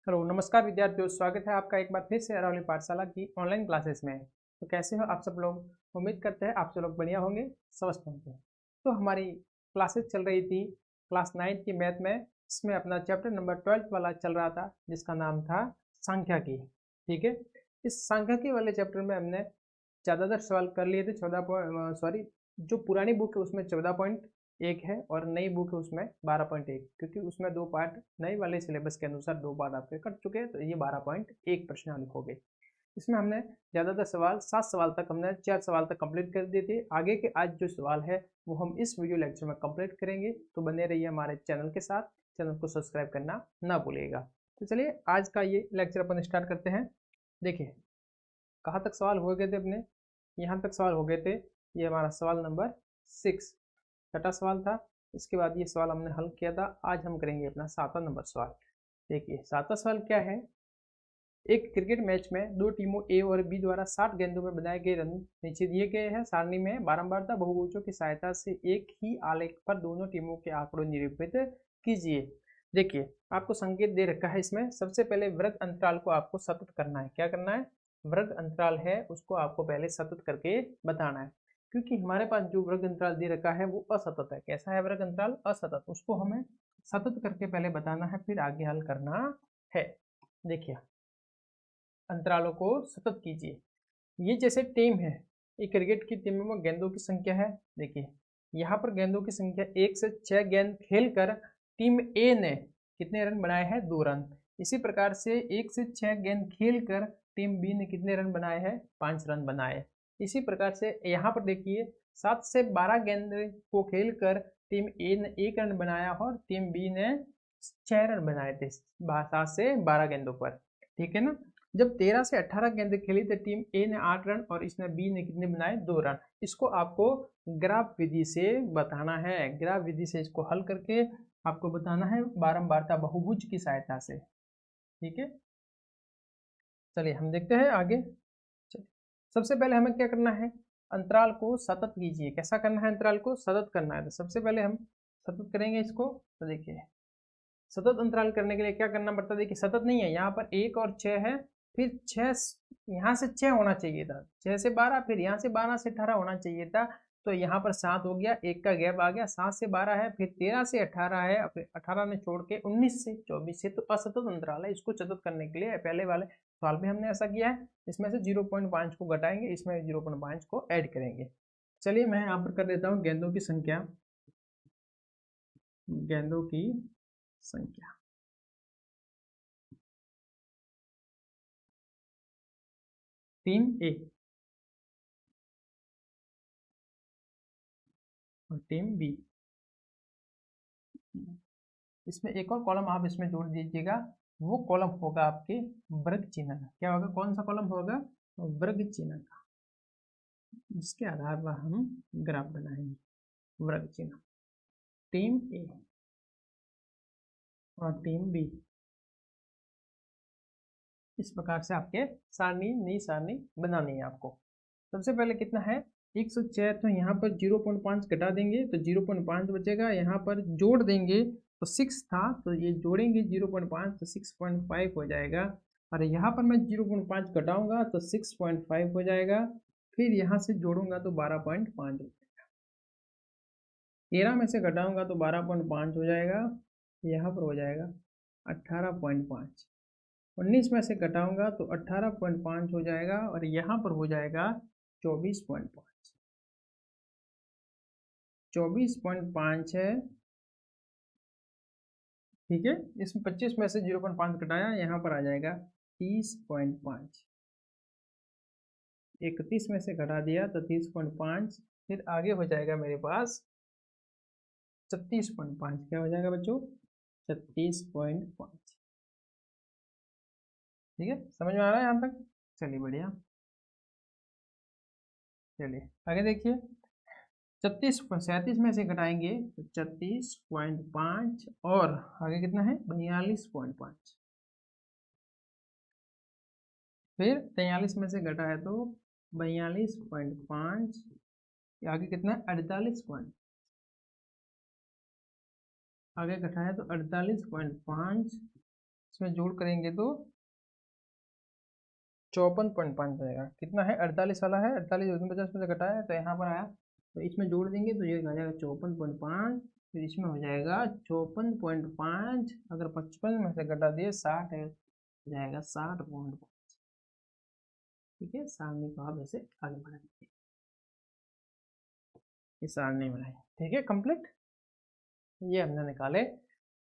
Hello नमस्कार विद्यार्थियों, स्वागत है आपका एक बार फिर से अरावली पाठशाला की ऑनलाइन क्लासेस में। तो कैसे हो आप सब लोग? उम्मीद करते हैं आप सब लोग बढ़िया होंगे, स्वस्थ होंगे। तो हमारी क्लासेस चल रही थी क्लास 9 की मैथ में। इसमें अपना चैप्टर नंबर 12 वाला चल रहा था, जिसका नाम था सांख्यिकी। ठीक है, इस सांख्यिकी वाले चैप्टर में हमने ज़्यादातर सवाल कर लिए थे। 14 जो पुरानी बुक है उसमें 14.1 है और नई बुक है उसमें 12.1, क्योंकि उसमें दो पार्ट नए वाले सिलेबस के अनुसार दो पार्ट आपके कट चुके हैं, तो ये 12.1 प्रश्नावली हो गई। इसमें हमने ज़्यादातर सवाल 7 सवाल तक हमने 4 सवाल तक कंप्लीट कर दिए थे। आगे के आज जो सवाल है वो हम इस वीडियो लेक्चर में कंप्लीट करेंगे, तो बने रहिए हमारे चैनल के साथ। चैनल को सब्सक्राइब करना ना भूलिएगा। तो चलिए आज का ये लेक्चर अपन स्टार्ट करते हैं। देखिए कहाँ तक सवाल हो गए थे अपने, यहाँ तक सवाल हो गए थे। ये हमारा सवाल नंबर 6 छठा सवाल था। इसके बाद ये सवाल हमने हल किया था। आज हम करेंगे अपना 7वां नंबर सवाल। देखिए 7वां सवाल क्या है। एक क्रिकेट मैच में दो टीमों ए और बी द्वारा 60 गेंदों में बनाए गए रन नीचे दिए गए हैं। सारणी में बारंबारता बहुभुजों की सहायता से एक ही आलेख पर दोनों टीमों के आंकड़ों निरूपित कीजिए। देखिए आपको संकेत दे रखा है इसमें। सबसे पहले वर्ग अंतराल को आपको सतत करना है। क्या करना है? वर्ग अंतराल है उसको आपको पहले सतत करके बताना है, क्योंकि हमारे पास जो वर्ग अंतराल दे रखा है वो असतत है। कैसा है वर्ग अंतराल? असतत। उसको हमें सतत करके पहले बताना है, फिर आगे हल करना है। देखिए अंतरालों को सतत कीजिए। ये जैसे टीम है, एक क्रिकेट की टीम में गेंदों की संख्या है। देखिए यहाँ पर गेंदों की संख्या 1 से 6 गेंद खेलकर टीम ए ने कितने रन बनाए हैं? 2 रन। इसी प्रकार से 1 से 6 गेंद खेलकर टीम बी ने कितने रन बनाए हैं? 5 रन बनाए। इसी प्रकार से यहाँ पर देखिए 7 से 12 गेंद को खेलकर टीम ए ने 1 रन बनाया और टीम बी ने 6 रन बनाए थे 7 से 12 गेंदों पर। ठीक है ना? जब 13 से 18 गेंद खेली तो टीम ए ने 8 रन और इसमें बी ने कितने बनाए? 2 रन। इसको आपको ग्राफ विधि से बताना है। ग्राफ विधि से इसको हल करके आपको बताना है बारंबारता बहुभुज की सहायता से। ठीक है, चलिए हम देखते हैं आगे। चलिए सबसे पहले हमें क्या करना है? अंतराल को सतत कीजिए। कैसा करना है? अंतराल को सतत करना है। तो सबसे पहले हम सतत करेंगे इसको। तो देखिए सतत अंतराल करने के लिए क्या करना पड़ता है? देखिए सतत नहीं है, यहाँ पर 1 और 6 है, फिर 6 यहाँ से 6 होना चाहिए था, 6 से 12, फिर यहाँ से 12 से 18 होना चाहिए था। तो यहाँ पर 7 हो गया, 1 का गैप आ गया। 7 से 12 है, फिर 13 से 18 है, फिर 18 में छोड़ के 19 से 24 से, तो असतत अंतराल है। इसको सतत करने के लिए पहले वाले सवाल में हमने ऐसा किया है। इसमें से 0.5 को घटाएंगे, इसमें 0.5 को ऐड करेंगे। चलिए मैं यहाँ पर कर देता हूँ गेंदों की संख्या। गेंदों की संख्या टीम ए और टीम बी। इसमें एक और कॉलम आप इसमें जोड़ दीजिएगा। वो कॉलम होगा आपके वर्ग चिन्ह का। क्या होगा? कौन सा कॉलम होगा? वर्ग चिन्ह का, जिसके आधार पर हम ग्राफ बनाएंगे। वर्ग चिन्ह टीम ए और टीम बी। इस प्रकार से आपके सारणी नई सारणी बनानी है आपको। सबसे पहले कितना है? 106। तो यहाँ पर 0.5 घटा देंगे तो 0.5 बचेगा। यहाँ पर जोड़ देंगे तो 6 था, तो ये जोड़ेंगे 0.5 तो 6.5 हो जाएगा। और यहाँ पर मैं 0.5 घटाऊंगा तो 6.5 हो जाएगा। फिर यहाँ से जोड़ूंगा तो 12.5 हो जाएगा। 13 में से घटाऊंगा तो 12.5 हो जाएगा। यहाँ पर हो जाएगा 18.5। 19 में से घटाऊंगा तो 18.5 हो जाएगा और यहाँ पर हो जाएगा 24.5। 24.5 है। ठीक है, इसमें 25 में से 0.5 घटाया, यहाँ पर आ जाएगा 30.5। 31 में से घटा दिया तो 30.5। फिर आगे हो जाएगा मेरे पास 36.5। क्या हो जाएगा बच्चों? 36.5। ठीक है, समझ में आ रहा है यहाँ तक? चलिए बढ़िया। चलिए आगे देखिए। 37 में से घटाएंगे तो 36.5 और आगे कितना है? 42.5। फिर 43 में से घटाया तो 42.5। आगे कितना है? 48 आगे घटाया तो 48.5। इसमें जोड़ करेंगे तो 54.5 जाएगा। कितना है? 48 वाला है, 48 49 में से घटाया है तो यहाँ पर आया, तो इसमें जोड़ देंगे तो ये आ जाएगा 54.5, फिर इसमें हो जाएगा 54.5, अगर 55 में से घटा दिए 60 है, हो जाएगा 60.5। ठीक है, सारणी को आप ऐसे आगे बढ़ाएंगे, ये सारणी बनाई। ठीक है, कंप्लीट। ये हमने निकाले।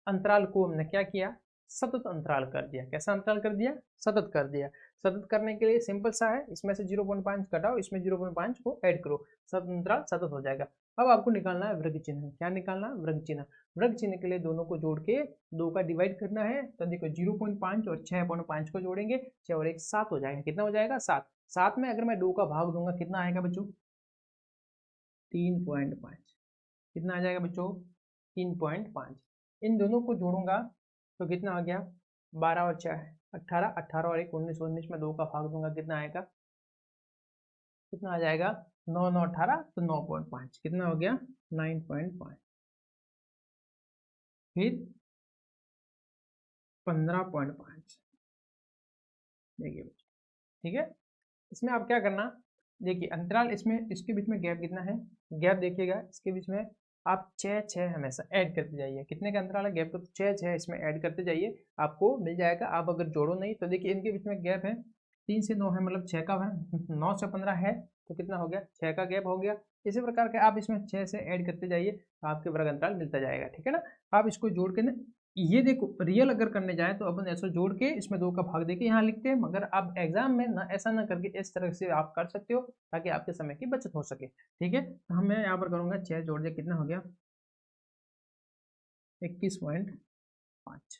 अंतराल को हमने क्या किया? सतत अंतराल कर दिया। कैसा अंतराल कर दिया? सतत कर दिया। सतत करने के लिए सिंपल सा है, इसमें से 0.5 घटाओ, इसमें 0.5 को ऐड करो, सतत अंतराल सतत हो जाएगा। अब आपको निकालना है वृग चिन्ह। क्या निकालना है? वृग चिन्ह। वृग चिन्ह के लिए दोनों को जोड़ के 2 का डिवाइड करना है, तो देखो 0.5 और 6.5 को जोड़ेंगे, 6 और 1 7 हो जाएगा। कितना हो जाएगा? 7। 7 में अगर मैं 2 का भाग दूंगा कितना आएगा बच्चों? 3.5। कितना आ जाएगा बच्चों? 3.5। इन दोनों को जोड़ूंगा तो कितना आ गया? 12 और 4 18, 18 और 1 19, 19 में 2 का भाग दूंगा कितना आएगा? कितना आ जाएगा? 9 9 18, तो 9.5। कितना हो गया? 9.5। फिर 15.5। देखिए बच्चों, ठीक है। इसमें आप क्या करना, देखिए अंतराल, इसमें इसके बीच में गैप कितना है? गैप देखिएगा, इसके बीच में आप 6 6 हमेशा ऐड करते जाइए। कितने का अंतराल है? गैप तो 6 6 इसमें ऐड करते जाइए, आपको मिल जाएगा। आप अगर जोड़ो नहीं तो देखिए इनके बीच में गैप है, 3 से 9 है, मतलब 6 का है, 9 से 15 है, तो कितना हो गया? 6 का गैप हो गया। इसी प्रकार के आप इसमें 6 से ऐड करते जाइए, तो आपके वर्ग अंतराल मिलता जाएगा। ठीक है ना। आप इसको जोड़ के ना, ये देखो रियल अगर करने जाए तो अपन ऐसा जोड़ के इसमें 2 का भाग देके यहाँ लिखते हैं, मगर आप एग्जाम में ना ऐसा ना करके इस तरह से आप कर सकते हो, ताकि आपके समय की बचत हो सके। ठीक है, तो हम मैं यहाँ पर करूँगा 6 जोड़ दिया, कितना हो गया? 21.5।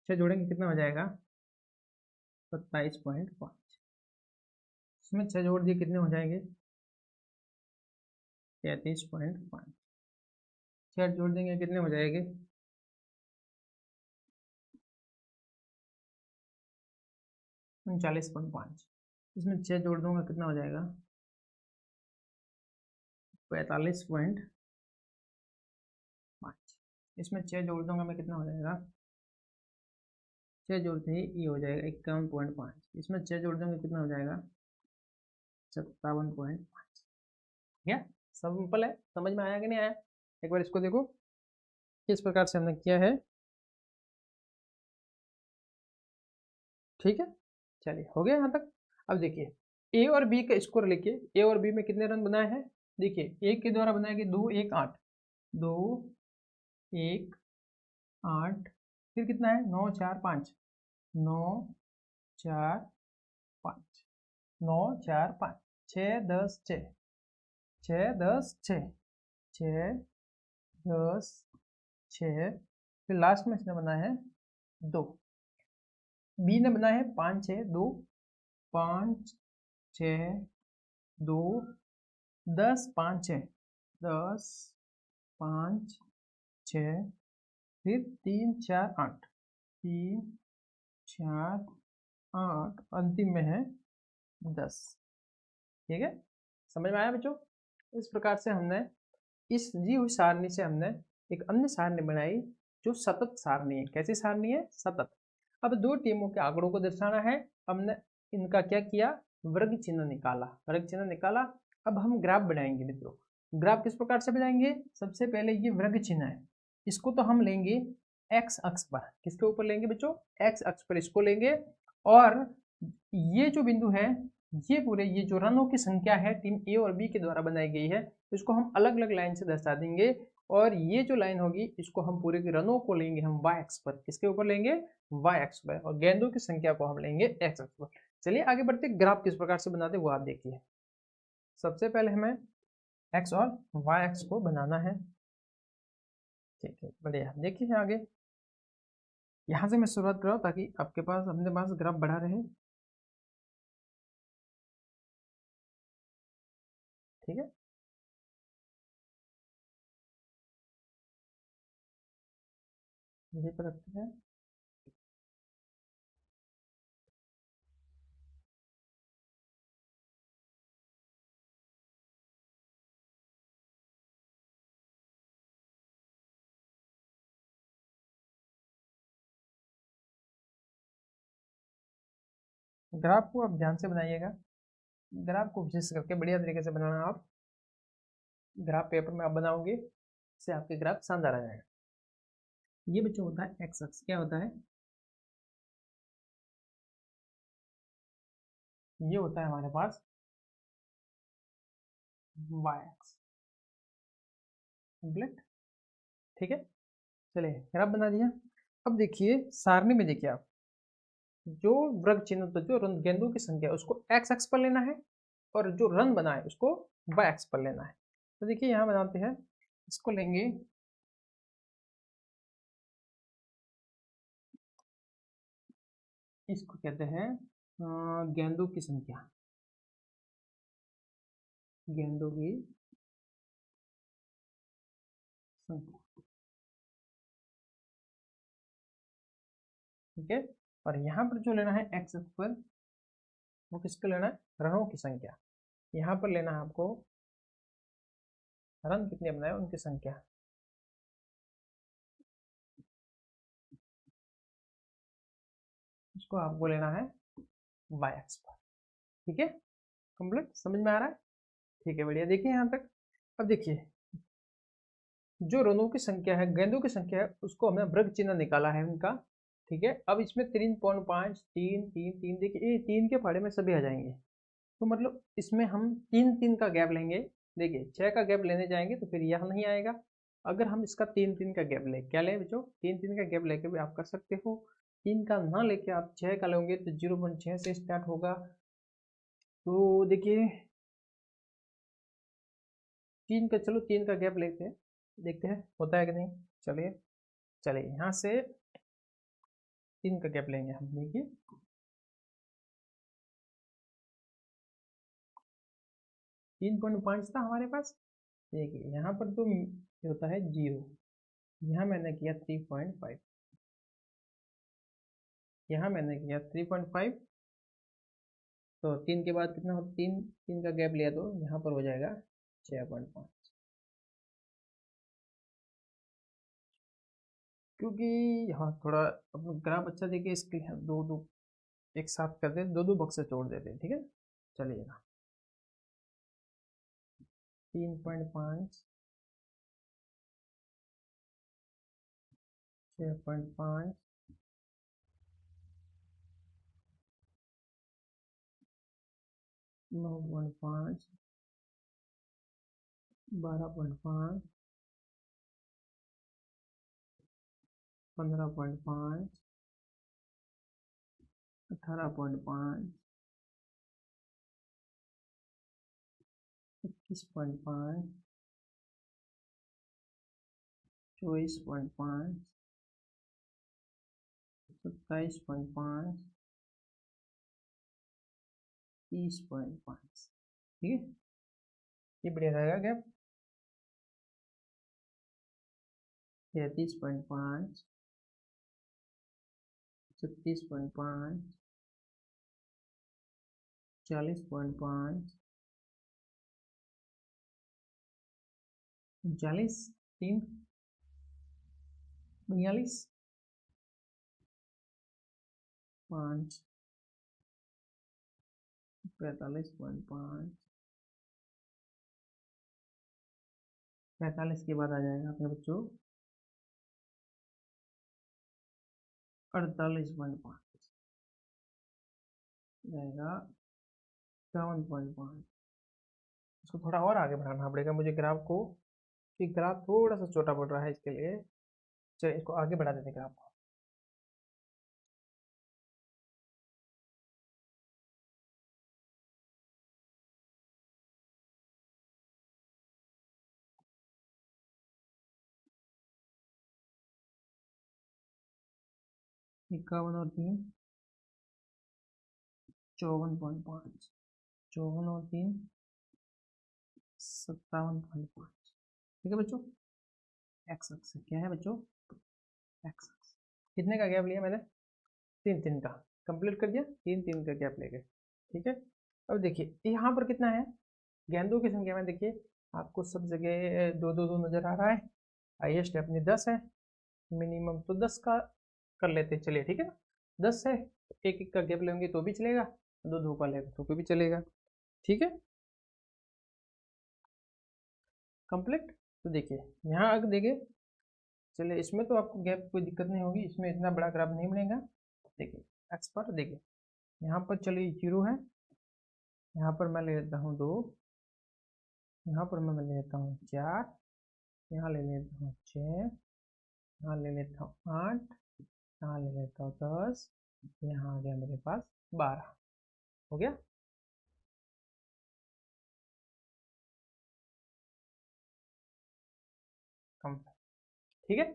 6 जोड़ेंगे कितना हो जाएगा? 27.5। इसमें 6 जोड़ दिए कितने हो जाएंगे? 33.5। 6 जोड़ देंगे कितने हो जाएंगे? 39.5। इसमें 6 जोड़ दूंगा कितना हो जाएगा? 45.5। इसमें 6 जोड़ दूंगा मैं, कितना हो जाएगा? 6 जोड़ते ही ये हो जाएगा 51.5। इसमें 6 जोड़ देंगे कितना हो जाएगा? 57.5। ठीक है, सिंपल है। समझ में आया कि नहीं आया? एक बार इसको देखो किस प्रकार से हमने किया है। ठीक है, चलिए हो गया यहाँ तक। अब देखिए ए और बी का स्कोर लिखिए। ए और बी में कितने रन बनाए हैं? देखिए एक के द्वारा बनाए गए 2 1 8, 2 1 8, फिर कितना है? 9 4 5, 9 4 5, 9 4 5, 6 10 6, 6 10 6, 6 10 6, फिर लास्ट में इसने बनाया है 2। बी ने बनाया है 5 6 2, 5 6 2, 10 5 6, 10 5 6, फिर 3 4 8, 3 4 8, अंतिम में है 10। ठीक है, समझ में आया बच्चों? इस प्रकार से हमने इस दी हुई सारणी से हमने एक अन्य सारणी बनाई जो सतत सारणी है। कैसी सारणी है? सतत। अब 2 टीमों के आंकड़ों को दर्शाना है। हमने इनका क्या किया? वर्ग चिन्ह निकाला। वर्ग चिन्ह निकाला। अब हम ग्राफ बनाएंगे मित्रों। ग्राफ किस प्रकार से बनाएंगे? सबसे पहले ये वर्ग चिन्ह है, इसको तो हम लेंगे एक्स अक्ष पर। किसके ऊपर लेंगे बच्चों? एक्स अक्ष पर इसको लेंगे। और ये जो बिंदु है, ये पूरे ये जो रनों की संख्या है टीम ए और बी के द्वारा बनाई गई है, इसको हम अलग अलग लाइन से दर्शा देंगे। और ये जो लाइन होगी इसको हम पूरे के रनों को लेंगे हम वाई एक्स पर। किसके ऊपर लेंगे? वाई एक्स पर। और गेंदों की संख्या को हम लेंगे एक्स एक्स पर। चलिए आगे बढ़ते, ग्राफ किस प्रकार से बनाते वो आप देखिए। सबसे पहले हमें एक्स और वाई एक्स को बनाना है। ठीक है, बढ़िया। देखिए आगे यहाँ से मैं शुरुआत कर रहा हूँ ताकि आपके पास अपने पास ग्राफ बढ़ा रहे। ठीक है, यही पर रखते हैं। ग्राफ को आप ध्यान से बनाइएगा, ग्राफ को विशेष करके बढ़िया तरीके से बनाना। आप ग्राफ पेपर में आप बनाओगे, इससे आपके ग्राफ शानदार आ जाएगा। ये बच्चों होता है एक्स अक्ष। क्या होता है? ये होता है हमारे पास वाई एक्स। कंप्लीट, ठीक है। चलिए ग्राफ बना दिया। अब देखिए सारणी में देखिए आप, जो वृत्त चिन्ह तो जो गेंदों की संख्या है उसको एक्स अक्ष पर लेना है, और जो रन बना है उसको वाई अक्ष पर लेना है। तो देखिए यहाँ बनाते हैं, इसको लेंगे इसको कहते हैं गेंदों की संख्या, गेंदों की संख्या, ठीक है। और यहाँ पर जो लेना है एक्स अक्ष पर, वो किसको लेना है? रनों की संख्या। यहाँ पर लेना है आपको रन कितने बनाए उनकी संख्या। इसको आपको लेना है वाई अक्ष पर, ठीक है। कंप्लीट, समझ में आ रहा है? ठीक है, बढ़िया। देखिए यहाँ तक। अब देखिए जो रनों की संख्या है, गेंदों की संख्या है, उसको हमने वर्ग चिन्ह निकाला है उनका, ठीक है। अब इसमें 3.5 3 3 3, देखिए ये 3 के फाड़े में सभी आ जाएंगे, तो मतलब इसमें हम 3 3 का गैप लेंगे। देखिए 6 का गैप लेने जाएंगे तो फिर यह नहीं आएगा। अगर हम इसका 3 3 का गैप ले, क्या ले बच्चों? 3 3 का गैप लेके भी आप कर सकते हो। 3 का ना लेके आप 6 का लोगे तो 0.6 से स्टार्ट होगा। तो देखिए 3 का, चलो 3 का गैप लेते हैं, देखते हैं होता है कि नहीं। चलिए चलिए यहाँ से 3 का गैप लेंगे हम। देखिए 3.5 था हमारे पास। देखिए यहाँ पर तो ये होता है 0, यहाँ मैंने किया 3.5, यहाँ मैंने किया 3.5, तो 3 के बाद कितना होता? 3 3 का गैप लिया तो यहाँ पर हो जाएगा 6.5। क्योंकि यहाँ थोड़ा अपना ग्राफ अच्छा देखिए, इसके लिए दो दो एक साथ कर दे, दो दो बक्से तोड़ देते हैं, ठीक है। चलिएगा 3.5 6.5 9.5 12.5 15.5 18.5 21.5 24.5 27.5 30.5, ठीक है। ये बढ़िया रहेगा गैप। 33.5 36.5 40.5 39 3 42 5 45.5 45 के बाद आ जाएगा अपने बच्चों 48.5, जाएगा 51.5। इसको थोड़ा और आगे बढ़ाना पड़ेगा मुझे ग्राफ को, कि ग्राफ थोड़ा सा छोटा पड़ रहा है इसके लिए। चलिए इसको आगे बढ़ा देते ग्राफ को। इक्यावन और 3 54.5, 54 और 3 57.5, ठीक है बच्चों। एक्स अक्स क्या है बच्चों? एक्स अक्स। कितने का गैप लिया मैंने? 3 3 का। कंप्लीट कर दिया, 3 3 का गैप लेके, ठीक है। अब देखिए यहाँ पर कितना है गेंदों की संख्या में। देखिए आपको सब जगह 2 2 2 नजर आ रहा है। हाईएस्ट अपनी 10 है, मिनिमम तो 10 का कर लेते, चलिए ठीक है ना। 10 है, एक एक का गैप लेंगे तो भी चलेगा, दो दो का लेगा तो कोई भी चलेगा। ठीक है, कंप्लीट। तो देखिए यहाँ अगर देखे, चलिए इसमें तो आपको गैप कोई दिक्कत नहीं होगी, इसमें इतना बड़ा ग्राफ नहीं बनेगा। देखिए एक्स पर देखिए यहाँ पर चलिए 0 है, यहाँ पर मैं ले लेता हूँ 2, यहाँ पर मैं ले लेता हूँ 4, यहाँ ले लेता हूँ 6, यहाँ ले लेता हूँ 8, यहाँ ले लेता हूँ 10, यहाँ आ गया मेरे पास 12। हो गया। कंप्लीट। ठीक है,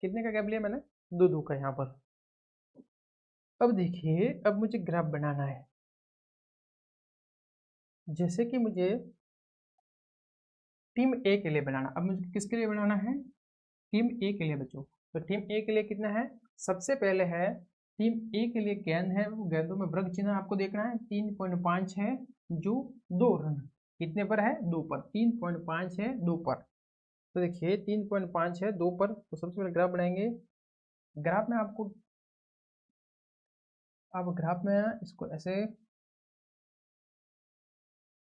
कितने का गैप लिया मैंने, दो दो का यहाँ पर। अब देखिए अब मुझे ग्राफ बनाना है। जैसे कि मुझे टीम ए के लिए बनाना, अब मुझे किसके लिए बनाना है, टीम ए के लिए बच्चों। तो टीम ए के लिए कितना है, सबसे पहले है टीम ए के लिए गेंद है, वो गेंदों में वर्ग चिन्ह आपको देखना है, 3.5 है जो 2 रन, कितने पर है, 2 पर, 3.5 है 2 पर। तो देखिए 3.5 है 2 पर, तो सबसे पहले ग्राफ बनाएंगे। ग्राफ में आपको, अब ग्राफ में इसको ऐसे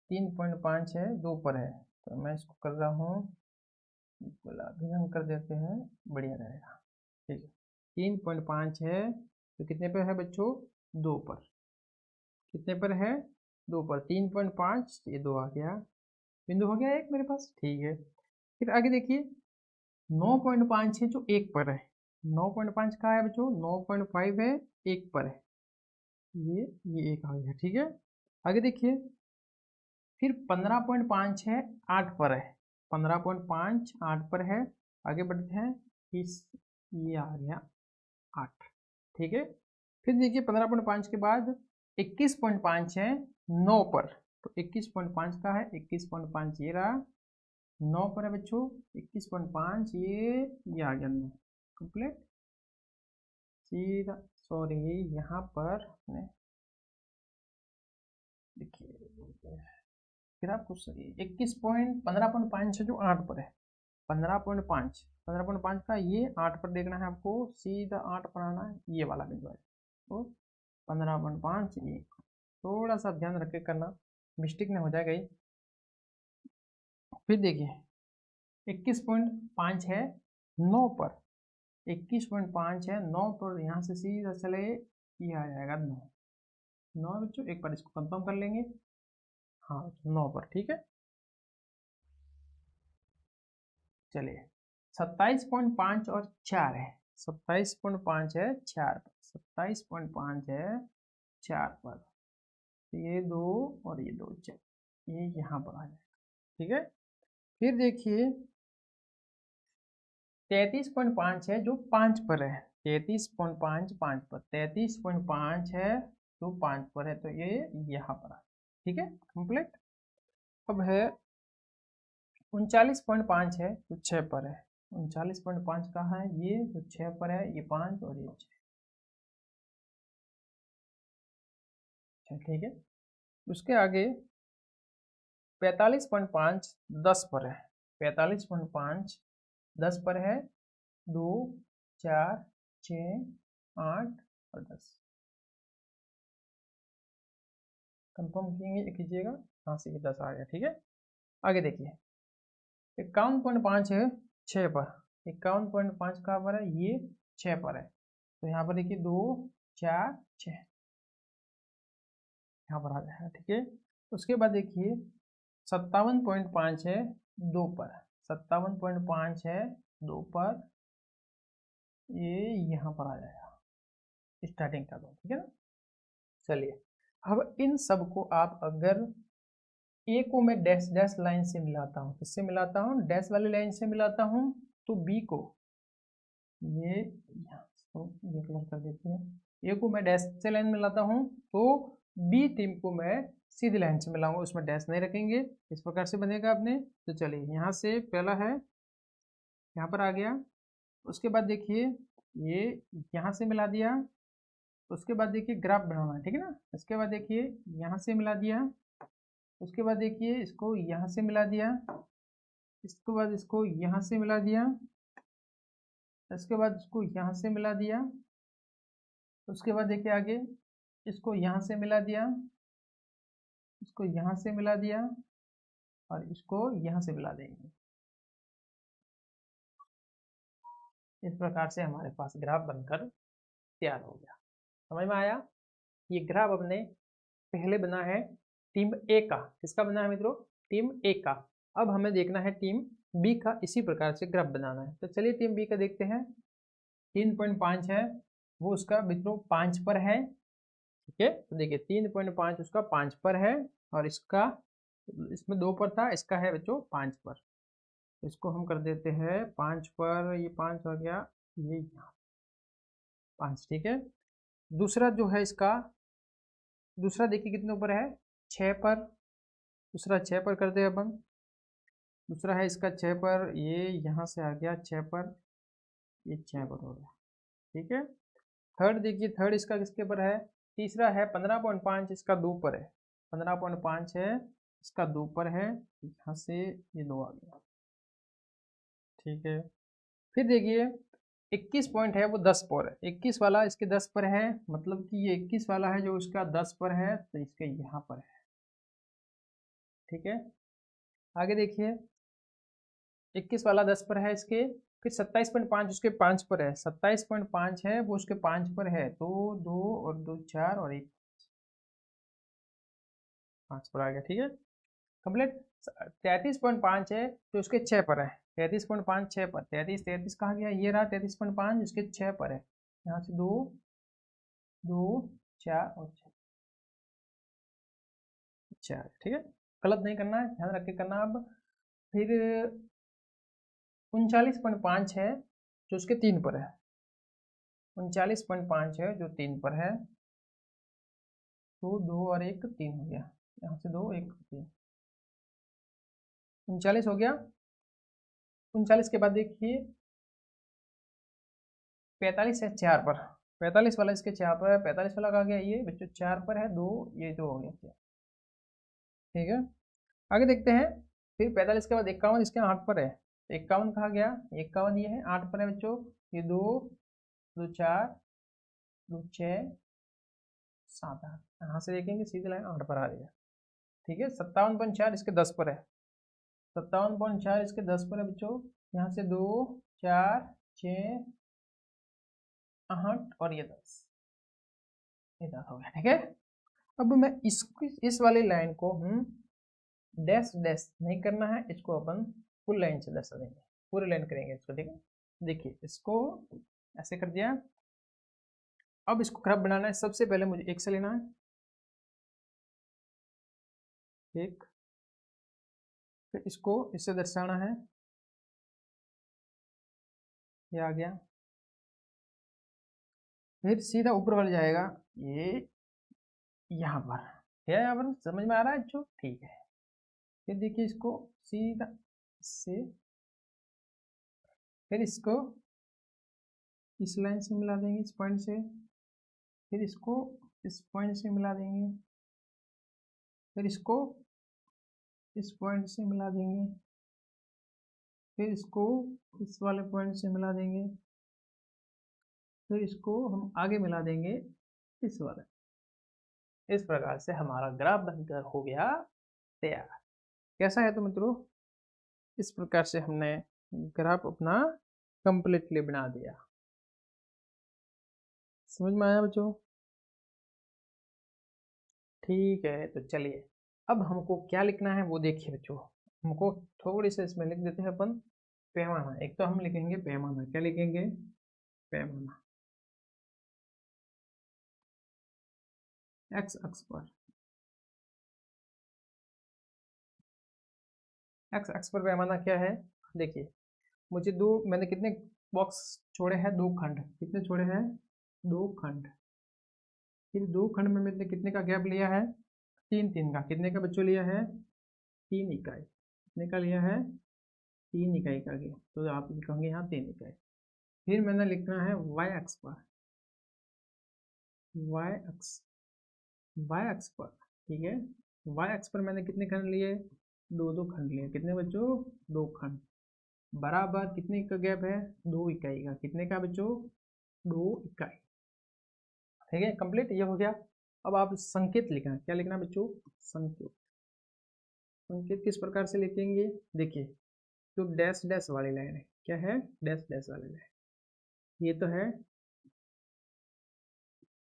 3.5 है 2 पर है, तो मैं इसको कर रहा हूँ, गुलाबी रंग कर देते हैं, बढ़िया रहेगा। ठीक है, 3.5 है तो कितने पर है बच्चों, 2 पर, कितने पर है, 2 पर, 3.5, ये 2 आ गया, बिंदु हो गया एक मेरे पास। ठीक है, फिर आगे देखिए 9.5 है जो 1 पर है, 9.5 कहाँ है बच्चों, 9.5 है 1 पर है, ये 1 आ गया। ठीक है, आगे देखिए फिर 15.5 है 8 पर है, 15.5 8 पर है, आगे बढ़ते हैं, इस ये आ गया 8। ठीक है, फिर देखिए 15.5 के बाद 21.5 है 9 पर, तो 21.5 का है, 21.5 ये रहा, 9 पर है बच्चों, 21.5 ये आ गया 9। कंप्लीट। सीधा सॉरी यहाँ पर देखिए फिर आपको 15.5 है जो 8 पर है, 15.5 का ये 8 पर देखना है आपको, सीधा 8 पर आना है, ये वाला बिंदु है, तो 15.5 ये, थोड़ा सा ध्यान रख के करना, मिस्टेक नहीं हो जाएगा ही। फिर देखिए 21.5 है 9 पर, 21.5 है 9 पर, यहाँ से सीधा चले ये आ जाएगा 9, 9 बच्चों, एक बार इसको कंफर्म कर लेंगे, हाँ 9 पर। ठीक है, चलिए 27.5 और 4 है, 27.5 है 4 पर, 27.5 है 4 पर, ये 2 और ये 2 ये यहाँ पर आ जाएगा। ठीक है, फिर देखिए 33.5 है जो 5 पर है, 33.5 5 पर, 33.5 है जो 5 पर है, तो ये यहाँ पर आ, ठीक है कंप्लीट। अब है 39.5 है जो 6 पर है, 39.5 कहाँ है, ये जो 6 पर है, ये 5 और ये 6। ठीक है, उसके आगे 45.5 10 पर है, 45.5 10 पर है, 2 4 6 8 और 10, कंफर्म कीजिएगा, हाँ से 10 आ गया। ठीक है, आगे देखिए 51.5 है 6 पर, 51.5 कहाँ पर है, ये 6 पर है, तो यहाँ पर देखिए 2 4 6 यहाँ पर आ जाएगा। ठीक है, उसके बाद देखिए 57.5 है 2 पर, 57.5 है 2 पर, ये यहाँ पर आ जाएगा, स्टार्टिंग का 2। ठीक है ना, चलिए अब इन सब को आप अगर ए को मैं डैश डैश लाइन से मिलाता हूँ, किससे मिलाता हूँ, डैश वाली लाइन से मिलाता हूँ, तो बी को ये ये कलर कर देते हैं, ए को मैं डैश से लाइन मिलाता हूँ, तो बी टीम को मैं सीधी लाइन से मिलाऊंगा, उसमें डैश नहीं रखेंगे, इस प्रकार से बनेगा अपने। तो चलिए यहाँ से पहला है, यहाँ पर आ गया, उसके बाद देखिए ये यहाँ से मिला दिया, उसके बाद देखिए ग्राफ बनाना है, ठीक है ना, इसके बाद देखिए यहाँ से मिला दिया, उसके बाद देखिए इसको यहाँ से मिला दिया, इसके बाद इसको यहाँ से मिला दिया, इसके बाद इसको यहाँ से मिला दिया, उसके बाद देखिए आगे इसको यहाँ से मिला दिया, इसको यहाँ से मिला दिया और इसको यहाँ से मिला देंगे। इस प्रकार से हमारे पास ग्राफ बनकर तैयार हो गया। समझ में आया? ये ग्राफ अपने पहले बना है टीम ए का। किसका बना है मित्रों? टीम ए का। अब हमें देखना है टीम बी का, इसी प्रकार से ग्राफ बनाना है। तो चलिए टीम बी का देखते हैं। 3.5 है वो उसका मित्रों 5 पर है। ठीक है, तो देखिए 3.5 उसका 5 पर है और इसका, इसमें 2 पर था, इसका है बच्चों 5 पर। इसको हम कर देते हैं 5 पर, ये 5 हो गया, ये यहाँ 5। ठीक है, दूसरा जो है इसका, दूसरा देखिए कितने ऊपर है, 6 पर। दूसरा 6 पर करते हैं अपन। दूसरा है इसका 6 पर, ये यहाँ से आ गया 6 पर, ये 6 पर हो गया। ठीक है, थर्ड देखिए, थर्ड इसका किसके पर है, तीसरा है 15.5, इसका 2 पर है। 15.5 है, इसका 2 पर है, यहाँ से ये 2 आ गया। ठीक है, फिर देखिए 21 पॉइंट है वो 10 पर है। 21 वाला इसके 10 पर है, मतलब कि ये 21 वाला है जो इसका 10 पर है, तो इसके यहाँ पर है। ठीक है, आगे देखिए 21 वाला 10 पर है इसके, फिर 27.5 उसके 5 पर है। 27.5 है वो उसके 5 पर है, तो 2 और 2 4 और 1 5 पर आ गया। ठीक है, कंप्लीट। 33.5 है तो उसके 6 पर है। 33.5 6 पर, 33 कहाँ गया, ये रहा 33.5, इसके 6 पर है। यहाँ से 2 2 4 और 4। ठीक है, गलत नहीं करना है, ध्यान रख के करना। अब फिर 39.5 है जो उसके 3 पर है। 39.5 है जो 3 पर है, तो 2 और 1 3 हो गया। यहाँ से 2 1 3, 39 हो गया। 39 के बाद देखिए 45 है 4 पर। 45 वाला इसके 4 पर है। 45 वाला कहाँ गया, ये बच्चों 4 पर है, 2 ये 2 हो गया। ठीक है, आगे देखते हैं। फिर 45 के बाद 51 इसके 8 पर है। 51 कहाँ गया, 51 ये है 8 पर है बच्चों। ये 2 2 4 2 6 7 8, यहाँ से देखेंगे सीधी लाइन 8 पर आ रही है। ठीक है, 57.4 इसके 10 पर है। 57.4 इसके 10 पर है बच्चों। यहाँ से 2 4 6 8 और ये 10, ये 10 हो गया। ठीक है, अब मैं इस वाली लाइन को हम डैश डैश नहीं करना है, इसको अपन फुल लाइन से दर्शा देंगे, पूरी लाइन करेंगे इसको। ठीक है, देखिए इसको ऐसे कर दिया। अब इसको ग्राफ बनाना है, सबसे पहले मुझे एक से लेना है, एक, फिर इसको इससे दर्शाना है, ये आ गया। फिर सीधा ऊपर वाला जाएगा, ये यहाँ पर है। यहाँ पर समझ में आ रहा है जो? ठीक है, फिर देखिए इसको सीधा से, फिर इसको इस लाइन से मिला देंगे, इस पॉइंट से, फिर इसको इस पॉइंट से मिला देंगे, फिर इसको इस पॉइंट से मिला देंगे, फिर इसको इस वाले पॉइंट से मिला देंगे, फिर इसको हम आगे मिला देंगे इस वाले। इस प्रकार से हमारा ग्राफ बनकर हो गया तैयार। कैसा है तो मित्रों, इस प्रकार से हमने ग्राफ अपना कंप्लीटली बना दिया। समझ में आया बच्चों? ठीक है, तो चलिए अब हमको क्या लिखना है वो देखिए बच्चों। हमको थोड़ी सी इसमें लिख देते हैं अपन पैमाना। एक तो हम लिखेंगे पैमाना, क्या लिखेंगे, पैमाना। एक्स अक्ष पर, एक्स अक्ष पर पैमाना क्या है, देखिए मुझे दो, मैंने कितने बॉक्स छोड़े हैं, 2 खंड। कितने छोड़े हैं, 2 खंड। फिर 2 खंड में मैंने कितने का गैप लिया है, 3 3 का। कितने का बच्चों लिया है, 3 इकाई। कितने का लिया है, 3 इकाई का गैप, तो आप लिखेंगे यहाँ 3 इकाई। फिर मैंने लिखना है वाई अक्ष पर, वाई अक्ष, वाई अक्ष पर। ठीक है, वाई अक्ष पर मैंने कितने खंड लिए, 2 2 खंड लिए। कितने बच्चों, 2 खंड। बराबर कितने का गैप है, 2 इकाई का। कितने का बच्चों, 2 इकाई। ठीक है, कंप्लीट, ये हो गया। अब आप संकेत लिखना, क्या लिखना बच्चों, संकेत। संकेत किस प्रकार से लिखेंगे, देखिए जो डैश डैश वाली लाइन है, क्या है, डैश डैश वाली लाइन, ये तो है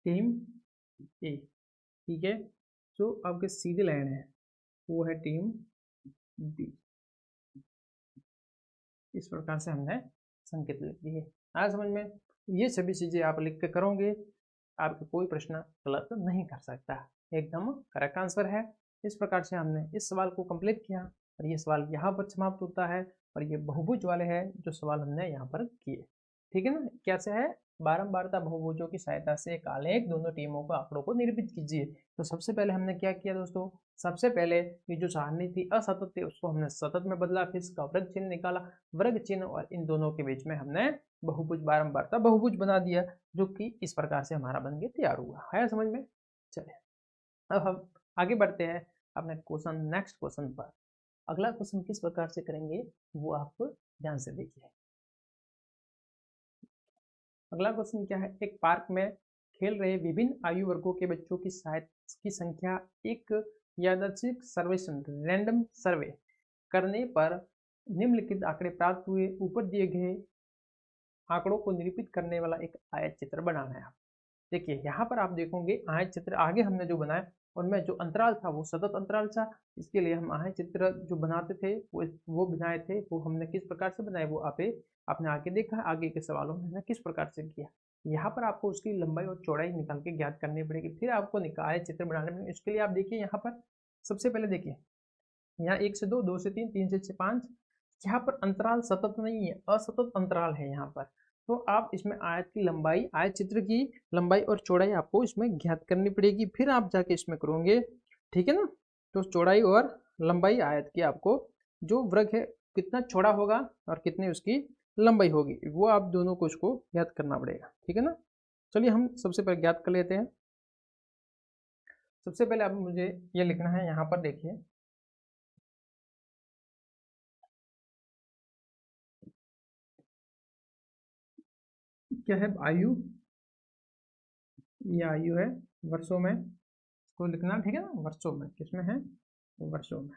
टीम ए, ठीक है। जो आपके सीधी लाइन है वो है टीम बी। इस प्रकार से हमने संकेत लिख दिए। आया समझ में, ये सभी चीजें आप लिख के करोगे, आपको कोई प्रश्न गलत नहीं कर सकता, एकदम करेक्ट आंसर है। इस प्रकार से हमने इस सवाल को कंप्लीट किया और ये सवाल यहाँ पर समाप्त होता है और ये बहुभुज वाले हैं जो सवाल हमने यहाँ पर किए, ठीक है ना। कैसे है, बारंबारता बहुभुजों की सहायता से एक आलेख दोनों टीमों को आंकड़ों को निरूपित कीजिए। तो सबसे पहले हमने क्या किया दोस्तों, सबसे पहले ये जो सारणी थी असतत थी उसको हमने सतत में बदला, फिर इसका वर्ग चिन्ह निकाला, वर्ग चिन्ह और इन दोनों के बीच में हमने बहुभुज बारंबारता बहुभुज बना दिया, जो कि इस प्रकार से हमारा बन के तैयार हुआ है समझ में। चलिए अब हम आगे बढ़ते हैं अपने क्वेश्चन, नेक्स्ट क्वेश्चन पर। अगला क्वेश्चन किस प्रकार से करेंगे वो आप ध्यान से देखिए। अगला क्वेश्चन क्या है, एक पार्क में खेल रहे विभिन्न आयु वर्गों के बच्चों की संख्या एक यादृच्छिक सर्वेक्षण रैंडम सर्वे करने पर निम्नलिखित आंकड़े प्राप्त हुए। ऊपर दिए गए आंकड़ों को निरूपित करने वाला एक आयत चित्र बनाना है। देखिए यहाँ पर आप देखोगे आयत चित्र आगे हमने जो बनाया उनमें जो अंतराल था वो सतत अंतराल था, इसके लिए हम आयत चित्र जो बनाते थे वो बनाए थे, वो हमने किस प्रकार से बनाए वो आपने आगे देखा, आगे के सवालों में हमने किस प्रकार से किया। यहाँ पर आपको उसकी लंबाई और चौड़ाई निकाल के ज्ञात करनी पड़ेगी, फिर आपको आयत चित्र बनाने में। इसके लिए आप देखिए यहाँ पर सबसे पहले देखिए, यहाँ 1 से 2, 2 से 3, 3 से 5, यहाँ पर अंतराल सतत नहीं है, असतत अंतराल है यहाँ पर। तो आप इसमें आयत की लंबाई, आयत चित्र की लंबाई और चौड़ाई आपको इसमें ज्ञात करनी पड़ेगी, फिर आप जाके इसमें करोगे, ठीक है ना। तो चौड़ाई और लंबाई आयत की आपको, जो वृत्त है कितना चौड़ा होगा और कितनी उसकी लंबाई होगी, वो आप दोनों को इसको ज्ञात करना पड़ेगा, ठीक है ना। चलिए हम सबसे पहले ज्ञात कर लेते हैं। सबसे पहले अब मुझे ये लिखना है, यहाँ पर देखिए क्या है, आयु, ये आयु है वर्षों में, इसको लिखना, ठीक है ना, वर्षों में, किसमें है, वर्षों में।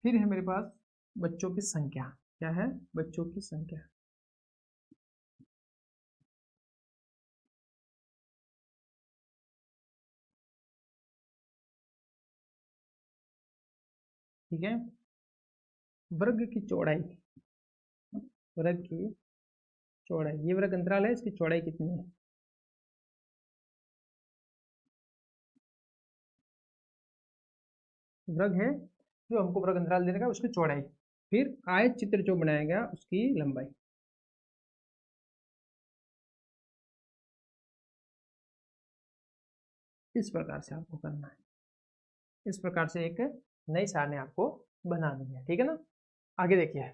फिर है मेरे पास बच्चों की संख्या, क्या है, बच्चों की संख्या, ठीक है। वर्ग की चौड़ाई, वर्ग की चौड़ाई, ये वर्ग अंतराल है, इसकी चौड़ाई कितनी है, वर्ग है जो हमको वर्ग अंतराल देगा उसकी चौड़ाई, फिर आयत चित्र जो बनाया गया उसकी लंबाई। इस प्रकार से आपको करना है, इस प्रकार से एक नई सारणी आपको बनानी है, ठीक है ना। आगे देखिए,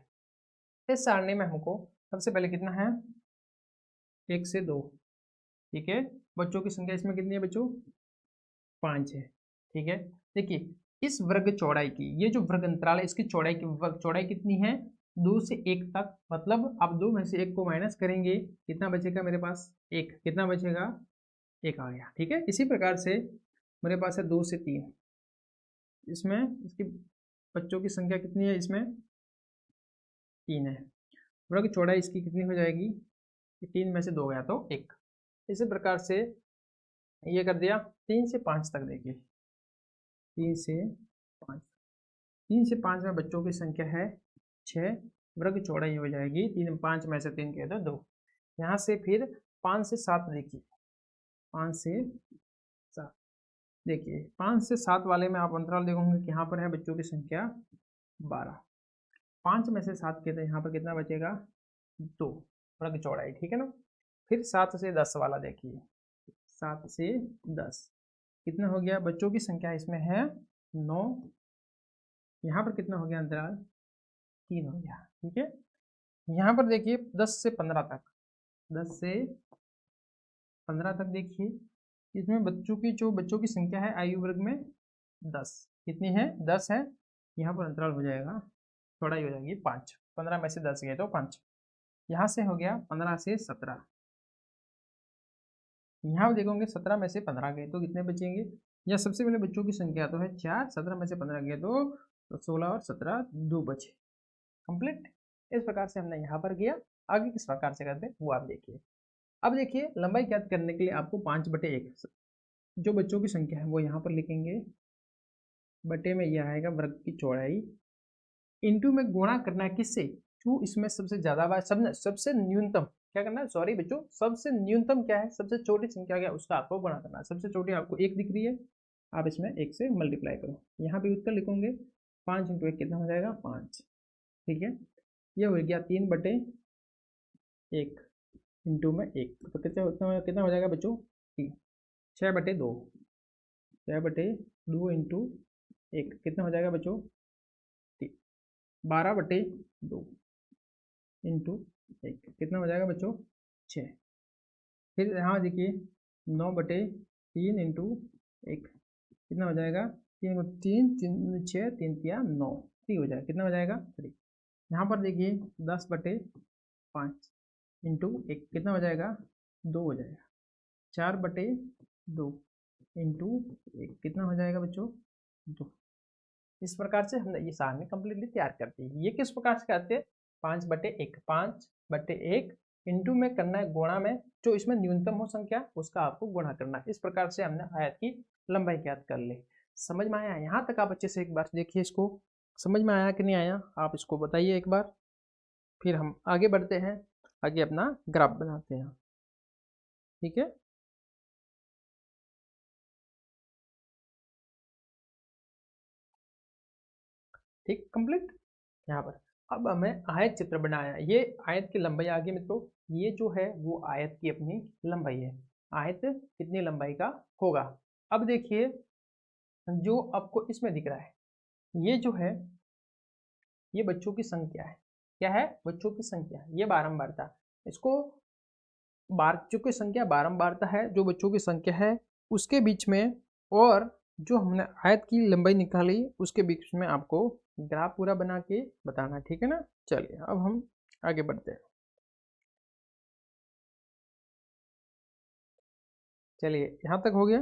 इस सारणी में हमको सबसे पहले कितना है, 1 से 2, ठीक है। बच्चों की संख्या इसमें कितनी है बच्चों, 5 है, ठीक है। देखिए इस वर्ग चौड़ाई की, ये जो वर्ग अंतराल है इसकी चौड़ाई की, वर्ग चौड़ाई कितनी है, 2 से 1 तक, मतलब आप 2 में से 1 को माइनस करेंगे, कितना बचेगा मेरे पास, 1, कितना बचेगा, 1 आ गया, ठीक है। इसी प्रकार से मेरे पास है 2 से 3, इसमें इसकी बच्चों की संख्या कितनी है, इसमें 3 है, वर्ग चौड़ाई इसकी कितनी हो जाएगी, 3 में से 2 गया तो 1। इसी प्रकार से ये कर दिया, 3 से 5 तक देखिए, 3 से 5, 3 से 5 में बच्चों की संख्या है 6, वर्ग चौड़ाई हो जाएगी 3, 5 में से 3 कह दो 2। यहाँ से फिर 5 से 7 देखिए, 5 से 7 देखिए, 5 से 7 वाले में आप अंतराल देखोगे कि यहाँ पर है बच्चों की संख्या 12, 5 में से 7 के तो यहाँ पर कितना बचेगा, 2, वर्ग चौड़ाई, ठीक है ना। फिर 7 से 10 वाला देखिए, 7 से 10 कितना हो गया, बच्चों की संख्या इसमें है 9, यहाँ पर कितना हो गया अंतराल, 3 हो गया, ठीक है। यहाँ पर देखिए 10 से 15 तक, 10 से 15 तक देखिए, इसमें बच्चों की संख्या है आयु वर्ग में 10, कितनी है, 10 है। यहाँ पर अंतराल हो जाएगा, चौड़ाई हो जाएगी 5, 15 में से 10 गए तो 5, यहाँ से हो गया 15 से 17, यहाँ देखोगे 17 में से 15 गए तो कितने बचेंगे, या सबसे पहले बच्चों की संख्या तो है 4, 17 में से 15 गए तो 16 और 17 2 बचे। कंप्लीट। इस प्रकार से हमने यहाँ पर किया। आगे किस प्रकार से करते हैं वो आप देखिए। अब देखिए लंबाई ज्ञात करने के लिए आपको 5/1 जो बच्चों की संख्या है वो यहाँ पर लिखेंगे, बटे में यह आएगा वर्ग की चौड़ाई, इंटू में गुणा करना है किससे, जो इसमें सबसे ज्यादा बार सबसे न्यूनतम क्या करना है, सॉरी बच्चों, सबसे न्यूनतम क्या है, सबसे छोटी संख्या क्या है उसका आपको गुणा करना है। सबसे छोटी आपको 1 दिख रही है, आप इसमें 1 से मल्टीप्लाई करो, यहाँ पे उत्तर लिखोगे 5 × 1 कितना हो जाएगा 5। ठीक है, ये हो गया 3/1 इंटू में 1 तो कितना हो जाएगा बच्चों 3। 6/2 6/2 इंटू 1 कितना हो जाएगा बच्चों 12/2 इंटू 1 कितना हो जाएगा बच्चों 6। फिर यहाँ देखिए 9/3 इंटू 1 कितना हो जाएगा 3 3 6 3 3 9 3 हो जाएगा, कितना हो जाएगा 3। यहाँ पर देखिए 10/5 इंटू 1 कितना हो जाएगा 2 हो जाएगा। 4/2 इंटू 1 कितना हो जाएगा बच्चों 2। इस प्रकार से हमने ये सारणी कंप्लीटली तैयार कर दी। ये किस प्रकार से करते हैं 5/1 इंटू में करना है गुणा में, जो इसमें न्यूनतम हो संख्या उसका आपको गुणा करना है। इस प्रकार से हमने आयत की लंबाई ज्ञात कर ली। समझ में आया? यहाँ तक आप अच्छे से एक बार देखिए, इसको समझ में आया कि नहीं आया आप इसको बताइए एक बार, फिर हम आगे बढ़ते हैं, आगे अपना ग्राफ बनाते हैं। ठीक है, ठीक कंप्लीट। यहाँ पर अब हमें आयत चित्र बनाया, ये आयत की लंबाई आगे मित्रों, ये जो है वो आयत की अपनी लंबाई है। आयत कितनी लंबाई का होगा, अब देखिए जो आपको इसमें दिख रहा है ये जो है ये बच्चों की संख्या है। क्या है? बच्चों की संख्या। ये बारंबारता, इसको बच्चों की संख्या बारंबारता है जो बच्चों की संख्या है उसके बीच में, और जो हमने आयत की लंबाई निकाली उसके बीच में आपको ग्राफ पूरा बना के बताना। ठीक है ना, चलिए अब हम आगे बढ़ते हैं। चलिए यहाँ तक हो गया,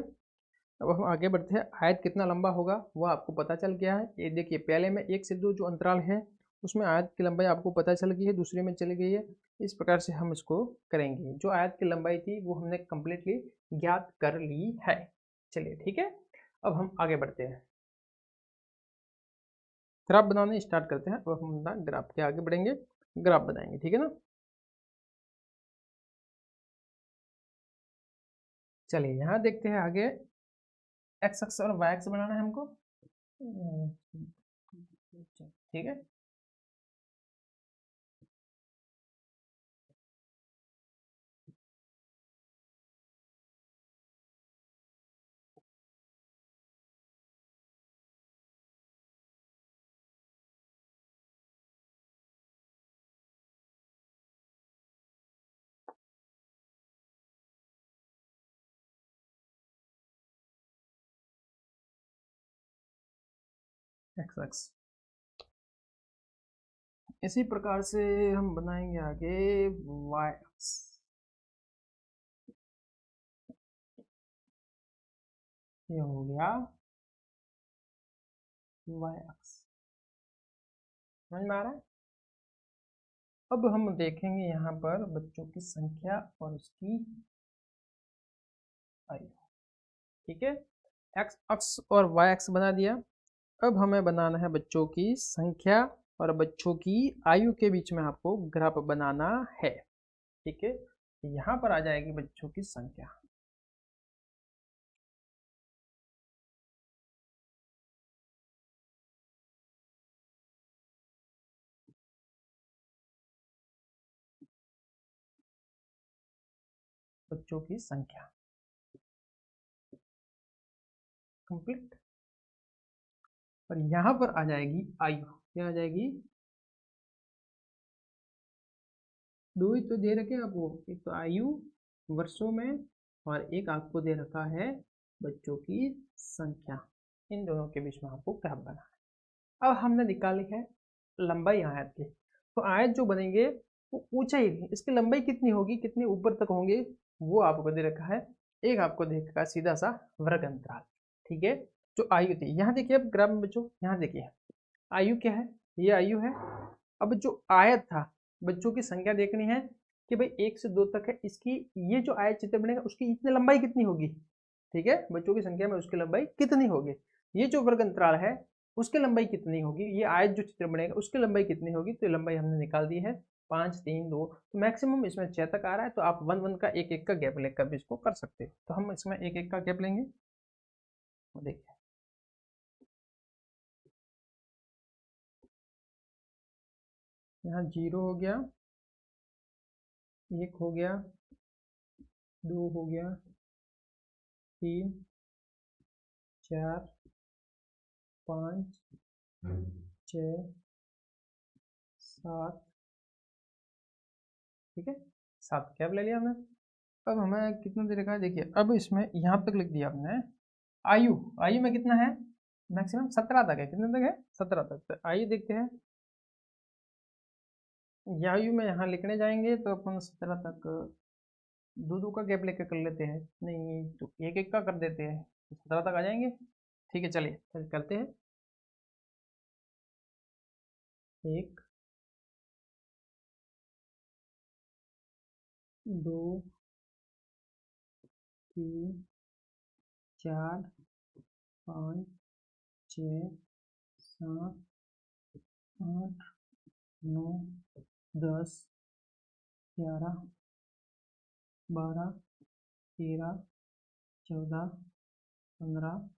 अब हम आगे बढ़ते हैं। आयत कितना लंबा होगा वो आपको पता चल गया है। ये देखिए पहले में 1 से 2 जो अंतराल है उसमें आयत की लंबाई आपको पता चल गई है, दूसरे में चली गई है। इस प्रकार से हम इसको करेंगे, जो आयत की लंबाई थी वो हमने कंप्लीटली ज्ञात कर ली है। चलिए ठीक है, अब हम आगे बढ़ते हैं, ग्राफ बनाने स्टार्ट करते हैं। अब हम ग्राफ के आगे बढ़ेंगे, ग्राफ बनाएंगे। ठीक है ना, चलिए यहाँ देखते हैं आगे। एक्स अक्ष और वाई अक्ष बनाना है हमको। ठीक है, एक्स अक्ष। इसी प्रकार से हम बनाएंगे आगे वाई अक्ष। ये हो गया वाई अक्ष, समझ में आ रहा है। अब हम देखेंगे यहाँ पर बच्चों की संख्या और उसकी आयु। ठीक है, एक्स अक्ष और वाई अक्ष बना दिया। अब हमें बनाना है बच्चों की संख्या और बच्चों की आयु के बीच में आपको ग्राफ बनाना है। ठीक है, यहाँ पर आ जाएगी बच्चों की संख्या। बच्चों की संख्या कंप्लीट, और यहाँ पर आ जाएगी आयु। क्या आ जाएगी? दो ही तो दे रखे आपको, एक तो आयु वर्षों में और एक आपको दे रखा है बच्चों की संख्या। इन दोनों के बीच में आपको ग्राफ बनाना है। अब हमने निकाली है लंबाई आयत की, तो आयत जो बनेंगे वो ऊंचाई, इसकी लंबाई कितनी होगी, कितने ऊपर तक होंगे वो आपको दे रखा है। एक आपको देखेगा सीधा सा वर्ग अंतराल। ठीक है, जो आयु थी, यहाँ देखिए अब ग्राफ में बच्चों, यहाँ देखिए आयु क्या है, ये आयु है। अब जो आयत था, बच्चों की संख्या देखनी है कि भाई 1 से 2 तक है, इसकी ये जो आयत चित्र बनेगा उसकी इतनी लंबाई कितनी होगी। ठीक है, बच्चों की संख्या में उसकी लंबाई कितनी होगी, ये जो वर्ग अंतराल है उसकी लंबाई कितनी होगी, ये आयत जो चित्र बनेगा उसकी लंबाई कितनी होगी, तो लंबाई हमने निकाल दी है 5 3 2, तो मैक्सिमम इसमें 6 तक आ रहा है, तो आप 1 1 का एक एक का गैप लेकर भी इसको कर सकते हो। तो हम इसमें एक एक का गैप लेंगे। देखिए यहाँ 0 हो गया, 1 हो गया, 2 हो गया, 3 4 5 6 7, ठीक है 7 कैप ले लिया हमने। अब हमें कितना दे रखा है, देखिए अब इसमें यहाँ तक लिख दिया हमने। आयु, आयु में कितना है, मैक्सिमम 17 तक है, कितने तक है 17 तक। तो आइए देखते हैं, आयु में यहाँ लिखने जाएंगे तो अपन 17 तक दो दो का गैप लेकर कर लेते हैं, नहीं तो एक एक का कर देते हैं, 17 तक आ जाएंगे। ठीक है चलिए करते हैं, 1 2 3 4 5 6 7 8 9 10 11 12 13 14 15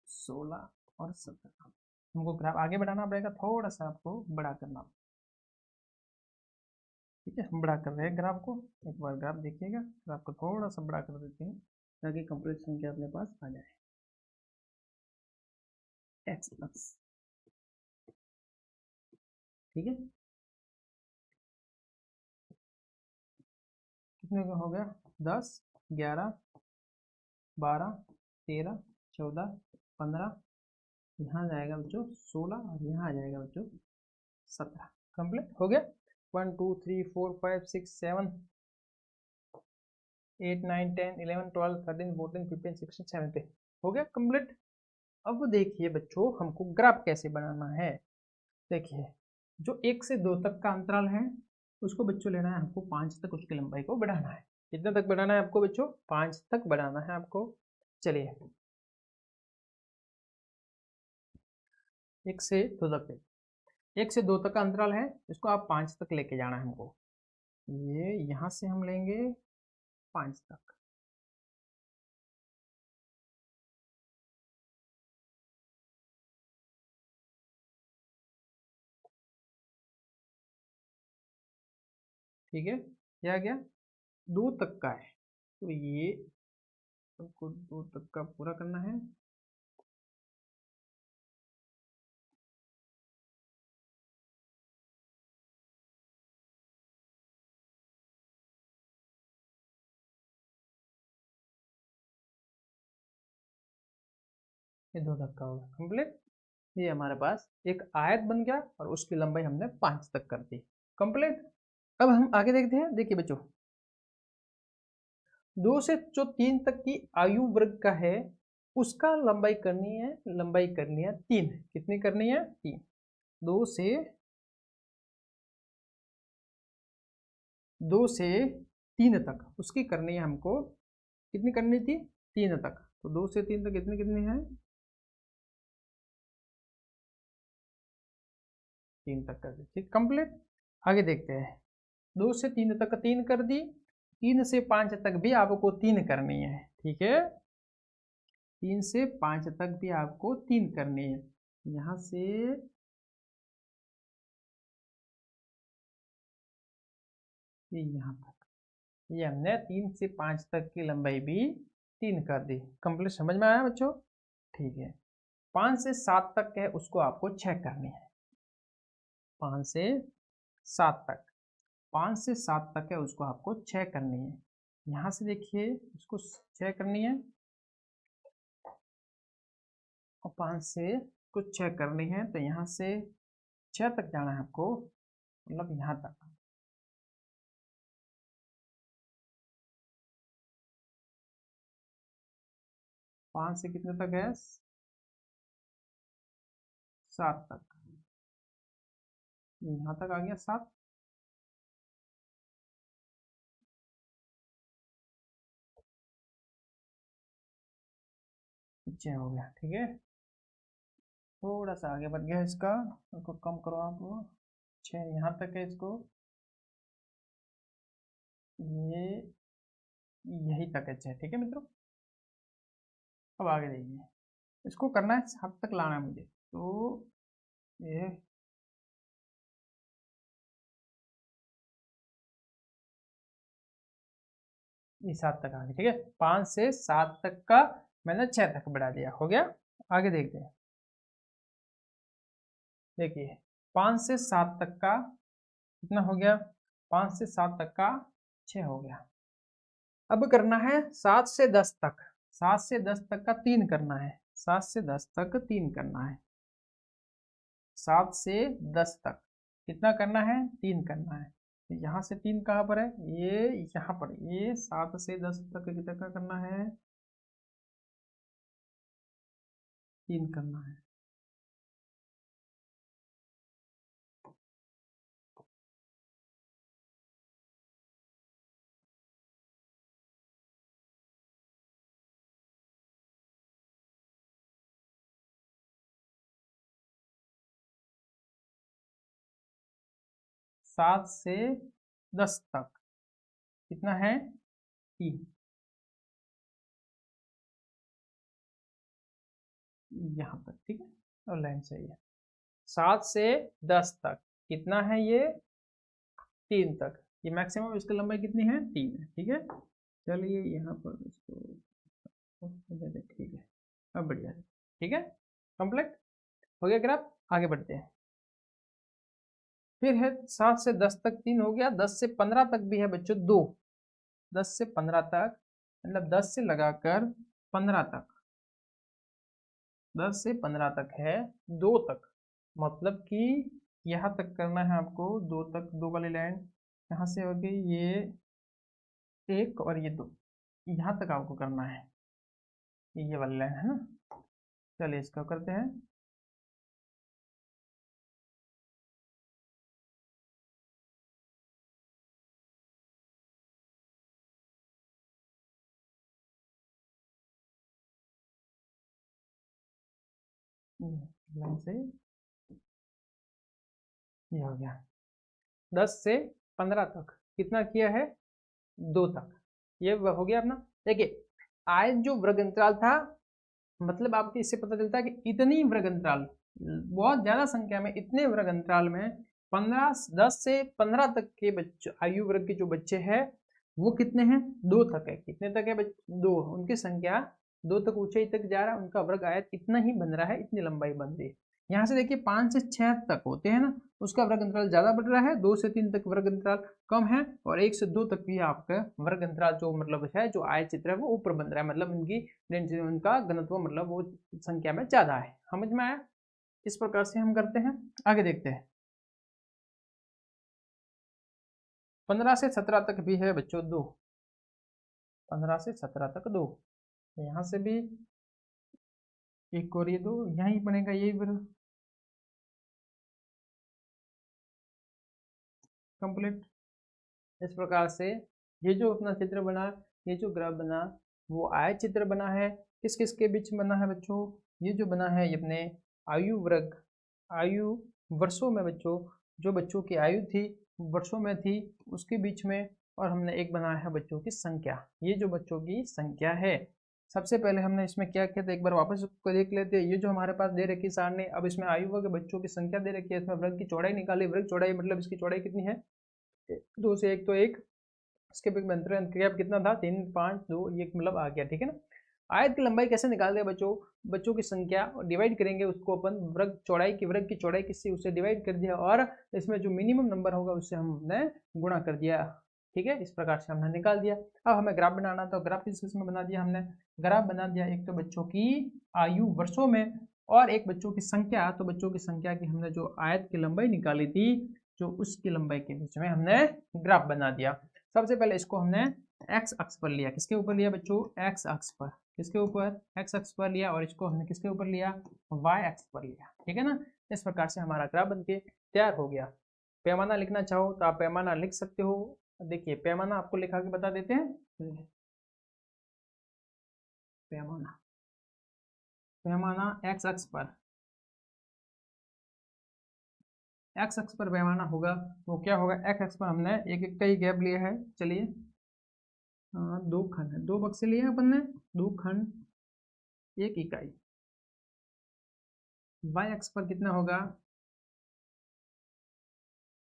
16 और 17। हमको ग्राफ आगे बढ़ाना पड़ेगा, थोड़ा सा आपको बड़ा करना। ठीक है, हम बड़ा कर रहे हैं ग्राफ को, एक बार ग्राफ देखिएगा, ग्राफ को थोड़ा सा बड़ा कर देते हैं ताकि कंप्लीट संख्या अपने पास आ जाए। एक्स प्लस, ठीक है कितने का हो गया, 10 11 12 13 14 15, यहाँ जाएगा बच्चों 16 और यहाँ आ जाएगा बच्चों 17। कंप्लीट हो गया। 1 2 3 4 5 6 7 8 9 10 11 12 13 14 15 16 17 हो गया कंप्लीट। अब देखिए बच्चों हमको ग्राफ कैसे बनाना है। देखिए जो 1 से 2 तक का अंतराल है उसको बच्चों लेना है हमको 5 तक, उसकी लंबाई को बढ़ाना है। कितने तक बढ़ाना है आपको बच्चों, 5 तक बढ़ाना है आपको। चलिए 1 से 2 तक, 1 से 2 तक का अंतराल है, इसको आप 5 तक लेके जाना है हमको। ये यहाँ से हम लेंगे 5 तक, ठीक है ये आ गया। 2 तक का है तो ये हमको 2 तक का पूरा करना है। ये 2 तक का होगा कंप्लीट। ये हमारे पास एक आयत बन गया और उसकी लंबाई हमने 5 तक कर दी कंप्लीट। अब हम आगे देखते हैं, देखिए बच्चों 2 से जो 3 तक की आयु वर्ग का है उसका लंबाई करनी है, लंबाई करनी है 3, कितनी करनी है 3। 2 से 3 तक उसकी करनी है हमको, कितनी करनी थी 3 तक, तो 2 से 3 तक कितनी कितनी है 3 तक कर दी, ठीक कंप्लीट। आगे देखते हैं 2 से 3 तक 3 कर दी, 3 से 5 तक भी आपको 3 करनी है, ठीक है 3 से 5 तक भी आपको 3 करनी है। यहाँ से ये यहाँ तक, ये हमने 3 से 5 तक की लंबाई भी 3 कर दी कंप्लीट। समझ में आया बच्चों, ठीक है 5 से 7 तक है उसको आपको चेक करनी है, 5 से 7 तक, 5 से 7 तक है उसको आपको चेक करनी है। यहाँ से देखिए इसको चेक करनी है और 5 से कुछ चेक करनी है, तो यहाँ से 6 तक जाना है आपको, मतलब यहाँ तक। 5 से कितने तक है, 7 तक, यहाँ तक आ गया 7। नीचे हो गया, ठीक है। थोड़ा सा आगे बढ़ गया इसका, इसको कम करो आप, 6 यहाँ तक है, इसको ये यही तक है 6, ठीक है मित्रों। अब आगे देखिए, इसको करना है 7 तक लाना है मुझे, तो ये 7 तक आ गया, ठीक है। 5 से 7 तक का मैंने 6 तक बढ़ा दिया, हो गया। आगे देखते हैं, देखिए 5 से 7 तक का कितना हो गया, 5 से 7 तक का 6 हो गया। अब करना है 7 से 10 तक, 7 से 10 तक का 3 करना है, 7 से 10 तक 3 करना है, 7 से 10 तक कितना करना है, 3 करना है। तो यहाँ से 3 कहाँ पर है, ये यहाँ पर, ये 7 से 10 तक कितना करना है, 3 करना है। सात से 10 तक कितना है, 3, यहाँ तक, ठीक है। और लाइन सही है। 7 से 10 तक कितना है, ये 3 तक, ये मैक्सिमम इसकी लंबाई कितनी है, 3 है, ठीक है। चलिए यहाँ पर इसको ठीक है, अब बढ़िया है, ठीक है, कंप्लीट हो गया ग्राफ। आगे बढ़ते हैं, फिर है 7 से 10 तक 3 हो गया, 10 से 15 तक भी है बच्चों 2, 10 से 15 तक, मतलब 10 से लगाकर 15 तक, 10 से 15 तक है 2 तक, मतलब कि यहाँ तक करना है आपको, 2 तक, 2 वाली लाइन यहाँ से हो गई, ये 1 और ये 2, यहाँ तक आपको करना है, ये वाली लाइन है ना। चलिए इसका करते हैं, लाइन से ये हो गया। 10 से 15 तक कितना किया है, 2 तक, ये हो गया अपना। देखिए आयत जो वर्ग अंतराल था, मतलब आपको इससे पता चलता है कि इतनी वर्ग अंतराल, बहुत ज्यादा संख्या में इतने वर्ग अंतराल में 10 से 15 तक के बच्चे, आयु वर्ग के जो बच्चे हैं वो कितने हैं, 2 तक है। कितने तक है, 2, उनकी संख्या 2 तक ऊंचाई तक जा रहा है, उनका वर्ग आयत इतना ही बन रहा है, इतनी लंबाई बन रही है। यहाँ से देखिए 5 से 6 तक होते हैं ना, उसका वर्ग अंतराल ज्यादा बढ़ रहा है, 2 से 3 तक वर्ग अंतराल कम है, और 1 से 2 तक भी आपका वर्ग अंतराल जो मतलब है, जो आयत चित्र है वो ऊपर बन रहा है, मतलब उनकी उनका घनत्व मतलब वो संख्या में ज्यादा है। समझ में आया, इस प्रकार से हम करते हैं। आगे देखते हैं, 15 से 17 तक भी है बच्चों 2, 15 से 17 तक 2, यहाँ से भी एक और ये 2, यहीं बनेगा यही फिर कंप्लीट। इस प्रकार से ये जो अपना चित्र बना, ये जो ग्राफ बना, वो आयत चित्र बना है। किस किस के बीच बना है बच्चों, ये जो बना है ये अपने आयु वर्ग, आयु वर्षों में बच्चों, जो बच्चों की आयु थी वर्षों में थी उसके बीच में, और हमने एक बनाया है बच्चों की संख्या, ये जो बच्चों की संख्या है। सबसे पहले हमने इसमें क्या किया था, एक बार वापस को देख लेते हैं। ये जो हमारे पास दे रखी सार ने, अब इसमें आयु वर्ग बच्चों की संख्या दे रखी है, इसमें वर्ग की चौड़ाई निकाली, वर्ग चौड़ाई मतलब इसकी चौड़ाई कितनी है, 2 से 1 तो 1, इसके अंतराल कितना था, 3, 5, 2, ये मतलब आ गया, ठीक है ना। आयत की लंबाई कैसे निकालते हैं बच्चों, बच्चों की संख्या डिवाइड करेंगे उसको अपन, वर्ग की चौड़ाई किससे, उससे डिवाइड कर दिया, और इसमें जो मिनिमम नंबर होगा उससे हमने गुणा कर दिया, ठीक है। इस प्रकार से हमने निकाल दिया। अब हमें ग्राफ बनाना, तो ग्राफ किस में बना दिया हमने, ग्राफ बना दिया, एक तो बच्चों की आयु वर्षों में, और एक बच्चों की संख्या। तो बच्चों की संख्या की हमने जो आयत की लंबाई निकाली थी, जो उसकी लंबाई के बीच में हमने ग्राफ बना दिया। सबसे पहले इसको हमने एक्स अक्ष पर लिया, किसके ऊपर लिया बच्चों, एक्स अक्ष पर, किसके ऊपर, एक्स अक्ष पर लिया, और इसको हमने किसके ऊपर लिया, वाई अक्ष पर लिया, ठीक है ना। इस प्रकार से हमारा ग्राफ बन के तैयार हो गया। पैमाना लिखना चाहो तो आप पैमाना लिख सकते हो। देखिए पैमाना आपको लिखा के बता देते हैं। पैमाना, पैमाना एक्स अक्ष पर, एक्स अक्ष पर पैमाना होगा वो क्या होगा, एक्स अक्ष पर हमने एक एक का ही गैप लिया है। चलिए दो खंड है, दो बक्से लिए अपन ने, दो खंड एक इकाई। वाई अक्ष पर कितना होगा,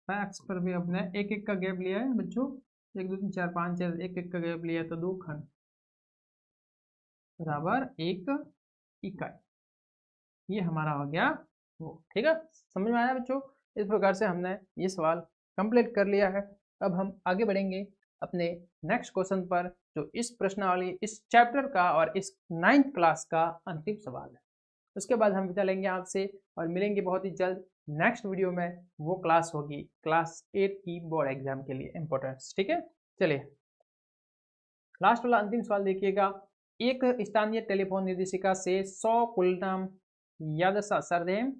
वाई अक्ष पर भी अपने एक एक का गैप लिया है बच्चों, 1 2 3 4 5 6 एक एक का गैप लिया है, तो दो खंड बराबर एक इकाई। ये हमारा हो गया वो, ठीक है, समझ में आया बच्चों। इस प्रकार से हमने ये सवाल कंप्लीट कर लिया है। अब हम आगे बढ़ेंगे अपने नेक्स्ट क्वेश्चन पर, जो इस प्रश्नावली, इस चैप्टर का और इस 9th क्लास का अंतिम सवाल है। उसके बाद हम विदा लेंगे आपसे और मिलेंगे बहुत ही जल्द नेक्स्ट वीडियो में। वो क्लास होगी क्लास 8 की बोर्ड एग्जाम के लिए इम्पोर्टेंस, ठीक है। चलिए लास्ट वाला अंतिम सवाल देखिएगा। एक स्थानीय टेलीफोन निर्देशिका से 100 कुलनाम यादसा सरनेम,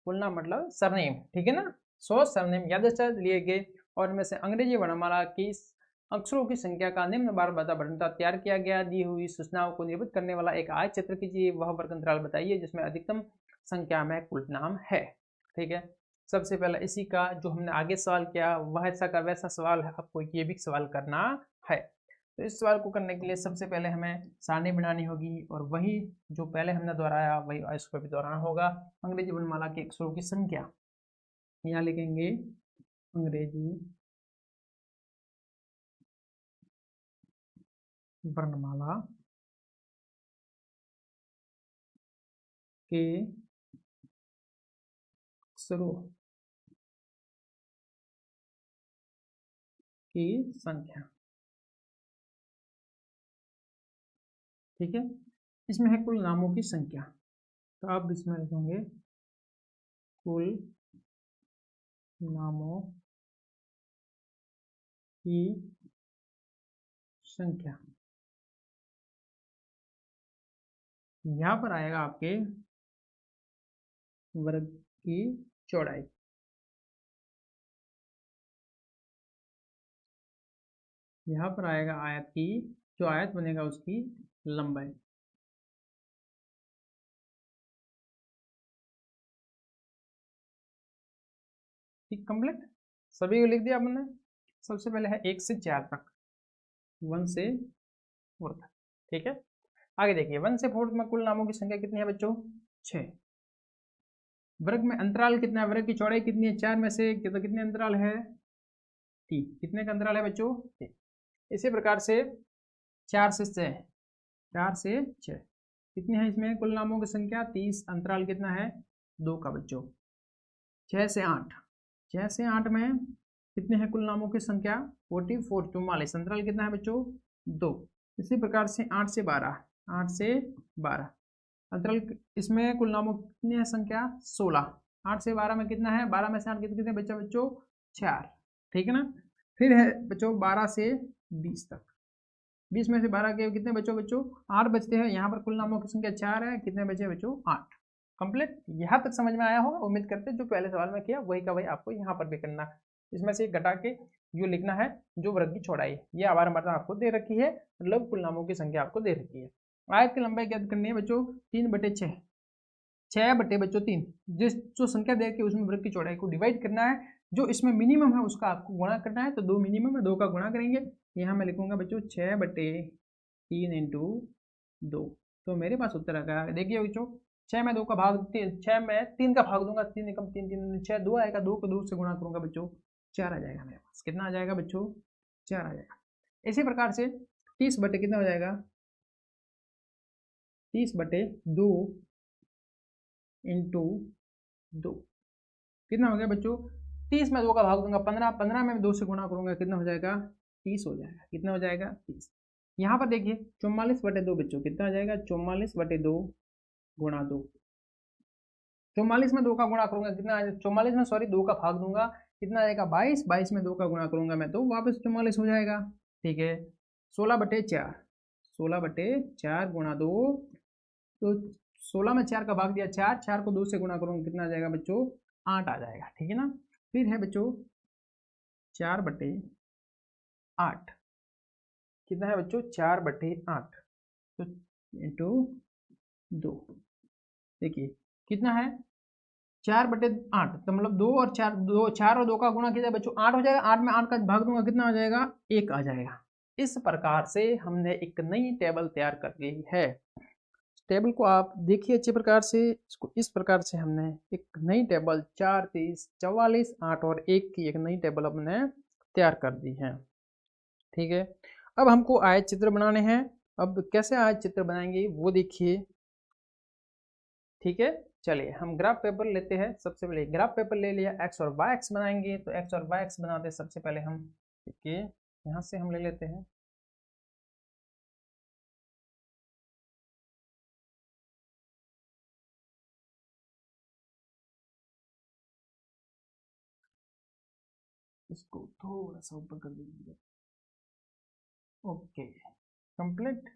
कुलनाम मतलब सरनेम, ठीक है ना, 100 सरनेम यादसा लिए गए और इनमें से अंग्रेजी वर्णमाला की अक्षरों की संख्या का निम्न बार बटा तैयार किया गया। दी हुई सूचनाओं को निरूपित करने वाला एक आयत चित्र कीजिए, वह वर्ग अंतराल बताइए जिसमें अधिकतम संख्या में कुलनाम है, ठीक है। सबसे पहले इसी का जो हमने आगे सवाल किया वह ऐसा का वैसा सवाल है, आपको ये भी सवाल करना है। तो इस सवाल को करने के लिए सबसे पहले हमें सारणी बनानी होगी और वही जो पहले हमने दोहराया वही इसको भी दोहराना होगा। अंग्रेजी वर्णमाला के अक्षरों की संख्या, यहाँ लिखेंगे अंग्रेजी वर्णमाला के अक्षरों की संख्या, ठीक है। इसमें है कुल नामों की संख्या, तो आप इसमें लिखेंगे कुल नामों की संख्या। यहाँ पर आएगा आपके वर्ग की चौड़ाई, यहाँ पर आएगा आयत की, जो आयत बनेगा उसकी लंबाई। ठीक, कंप्लीट सभी को लिख दिया आपने। सबसे पहले है 1 से 4 तक, 1 से 4 तक, ठीक है। आगे देखिए 1 से 4 में कुल नामों की संख्या कितनी है बच्चों, 6। वर्ग में अंतराल कितना है, वर्ग की चौड़ाई कितनी है, 4 में से तो कितने अंतराल है, 3। कितने का अंतराल है बच्चों, 3। इसी प्रकार से 4 से 6, 4 से 6 कितनी है, इसमें कुल नामों की संख्या 30, अंतराल कितना है, 2 का बच्चों। 6 से 8, 6 से 8 में कितने हैं कुल नामों की संख्या, 44, 44, अंतराल कितना है बच्चों, 2। इसी प्रकार से 8 से 12, 8 से 12 अंतराल, इसमें कुल नामों की कितनी है संख्या, 16। 8 से 12 में कितना है, 12 में से 8 कितने बच्चा बच्चों, 4, ठीक है ना। फिर है बच्चों 12 से 20 तक, 20 में से 12 के कितने बच्चों 8 बचते हैं। यहाँ पर कुल नामों की संख्या 4 है, कितने बचे बच्चों, 8। कंप्लीट, यहाँ तक समझ में आया होगा उम्मीद करते हैं। जो पहले सवाल में किया वही का वही आपको यहाँ पर भी करना है। इसमें से घटा के जो लिखना है, जो वर्ग की चौड़ाई, ये आबार मात्रा आपको दे रखी है, मतलब कुल नामों की संख्या आपको दे रखी है। आयत की लंबाई ज्ञात करनी है बच्चों, 3/6, 6 बटे बच्चों 3, जिस जो संख्या दे के उसमें वर्ग की चौड़ाई को डिवाइड करना है। जो इसमें मिनिमम है उसका आपको गुणा करना है, तो 2 मिनिमम है, 2 का गुणा करेंगे। यहाँ मैं लिखूंगा बच्चों 6/3 × 2, तो मेरे पास उत्तर आ गया। देखिए बच्चों 6 में 2 का भाग, 6 में 3 का भाग दूंगा, 3 एकम 3, 3 6, 2 आएगा, 2 को 2 से गुणा करूंगा बच्चों, 4 आ जाएगा मेरे पास। कितना आ जाएगा बच्चों, 4 आ जाएगा। इसी प्रकार से 30 बटे कितना हो जाएगा, 30/2 × 2 कितना हो गया बच्चों, 30 में 2 का भाग दूंगा 15, 15 में 2 से गुणा करूंगा, कितना हो जाएगा, 30 हो जाएगा। कितना हो जाएगा, 30। यहाँ पर देखिए 44/2 बच्चों कितना हो जाएगा, 44/2 × 2, 44 में 2 का गुणा करूंगा कितना, 44 में सॉरी 2 का भाग दूंगा, कितना आएगा 22, 22 में 2 का गुणा करूंगा मैं तो वापस 44 हो जाएगा, ठीक है। 16/4, 16/4 गुणा 2, तो 16 में 4 का भाग दिया 4, 4 को 2 से गुणा करूँगा कितना आ जाएगा बच्चों, 8 आ जाएगा, ठीक है ना। फिर है बच्चों 4/8, कितना है बच्चों, 4/8, तो इंटू 2, देखिए कितना है 4/8, तो मतलब 2 और 4, 2 4 और 2 का गुणा किया जाए बच्चों 8 हो जाएगा, 8 में 8 का भाग दूंगा कितना आ जाएगा, 1 आ जाएगा। इस प्रकार से हमने एक नई टेबल तैयार कर ली है। टेबल को आप देखिए अच्छे प्रकार से, इसको इस प्रकार से हमने एक नई टेबल 4, 30, 44, 8 और 1 की एक नई टेबल हमने तैयार कर दी है, ठीक है। अब हमको आयत चित्र बनाने हैं, अब कैसे आयत चित्र बनाएंगे वो देखिए, ठीक है। चलिए हम ग्राफ पेपर लेते हैं, सबसे पहले ग्राफ पेपर ले लिया, एक्स और वाई एक्स बनाएंगे, तो एक्स और वाई एक्स बनाते हैं सबसे पहले हम, देखिए यहाँ से हम ले लेते हैं इसको थोड़ा सा ऊपर कर दीजिए, okay complete.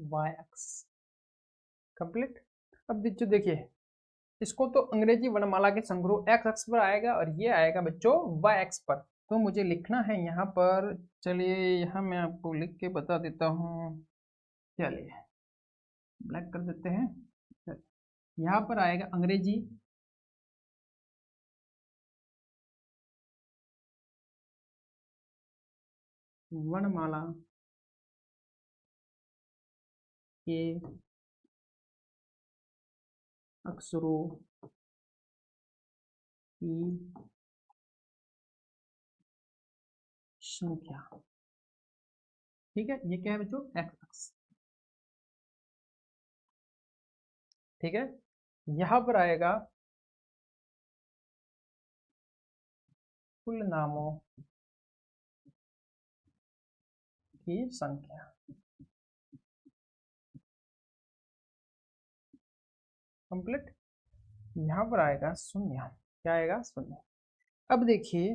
Y X complete. अब बच्चों देखिए, इसको तो अंग्रेजी वर्णमाला के संग्रह एक्स अक्ष पर आएगा और ये आएगा बच्चों वाई एक्स पर, तो मुझे लिखना है यहाँ पर, चलिए यहाँ मैं आपको लिख के बता देता हूँ, चलिए ब्लैक कर देते हैं, यहाँ पर आएगा अंग्रेजी वर्णमाला के अक्षरों की संख्या, ठीक है। ये क्या है बच्चों, एक्स अक्ष, ठीक है। यहाँ पर आएगा कुल नामों की संख्या, कंप्लीट। यहाँ पर आएगा शून्य, क्या आएगा, शून्य। अब देखिए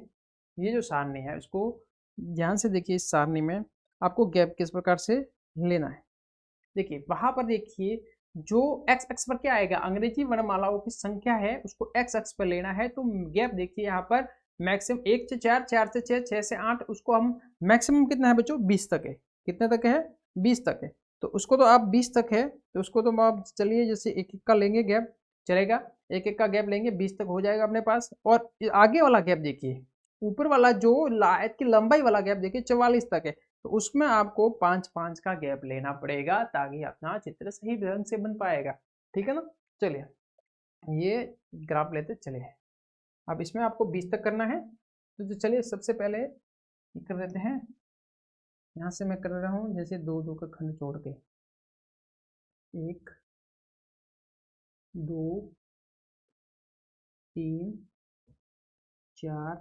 ये जो सारणी है उसको ध्यान से देखिए, इस सारणी में आपको गैप किस प्रकार से लेना है, देखिए वहां पर देखिए जो एक्स अक्ष पर क्या आएगा, अंग्रेजी वर्णमालाओं की संख्या है उसको एक्स अक्ष पर लेना है, तो गैप देखिए यहाँ पर मैक्सिमम 1 से 4, 4 से 6, 6 से 8, उसको हम मैक्सिमम कितना है बच्चों, 20 तक है, कितने तक है, 20 तक है, तो उसको तो आप 20 तक है, तो उसको तो आप चलिए जैसे एक एक का लेंगे गैप, चलेगा, एक एक का गैप लेंगे, 20 तक हो जाएगा अपने पास। और आगे वाला गैप देखिए, ऊपर वाला जो आयत की लंबाई वाला गैप देखिए 44 तक है, तो उसमें आपको 5-5 का गैप लेना पड़ेगा ताकि अपना चित्र सही ढंग से बन पाएगा, ठीक है ना। चलिए ये ग्राफ लेते चलिए, अब इसमें आपको 20 तक करना है, तो चलिए सबसे पहले कर देते हैं, यहाँ से मैं कर रहा हूँ जैसे 2-2 का खंड छोड़ के, 1, 2, 3, 4,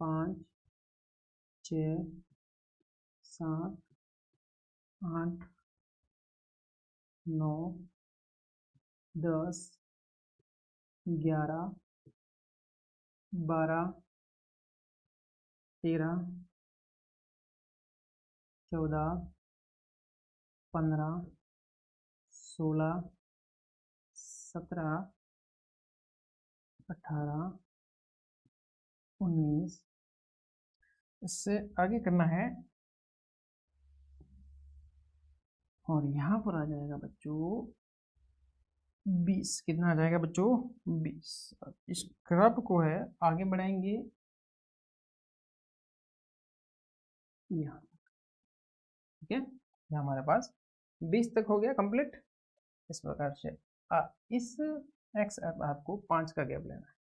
5, 6, 7, 8, 9, 10, 11, 12, 13, 14, 15, 16, 17, 18, 19, इससे आगे करना है, और यहाँ पर आ जाएगा बच्चों 20, कितना आ जाएगा बच्चों, 20। इस ग्राफ को है आगे बढ़ाएंगे यहाँ, ठीक है, ये हमारे पास 20 तक हो गया कंप्लीट। इस प्रकार से इस एक्स आपको 5 का गैप लेना है,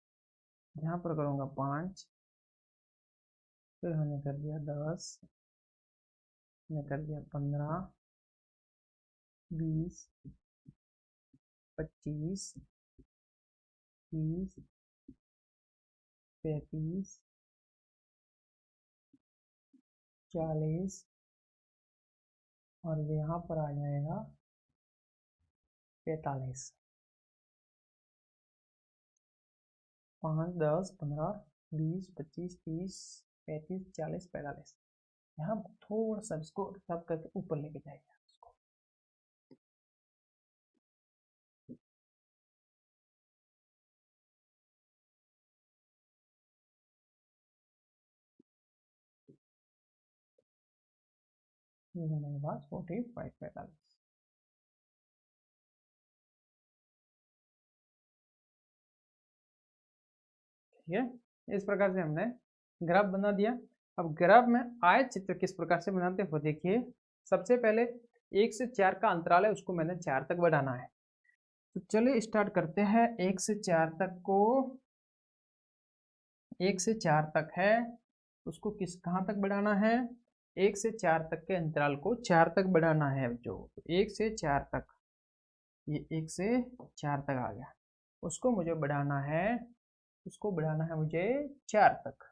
यहाँ पर करूँगा 5, फिर हमने कर दिया 10, हमने कर दिया 15, 20, 25, 30, 35, 40 और यहाँ पर आ जाएगा 45। 5, 10, 15, 20, 25, 30, 35, 40, 45। यहाँ थोड़ा सा इसको रब करके ऊपर लेके जाएगा इसको। ये होने के बाद 45, 45। ठीक है, इस प्रकार से हमने ग्राफ बना दिया। अब ग्राफ में आयत चित्र किस प्रकार से बनाते हैं वो देखिए। सबसे पहले 1 से 4 का अंतराल है, उसको मैंने 4 तक बढ़ाना है। तो चलिए स्टार्ट करते हैं। 1 से 4 तक को 1 से 4 तक है, उसको कहाँ तक बढ़ाना है? 1 से 4 तक के अंतराल को 4 तक बढ़ाना है। जो 1 से 4 तक, ये 1 से 4 तक आ गया, उसको मुझे बढ़ाना है, उसको बढ़ाना है मुझे 4 तक।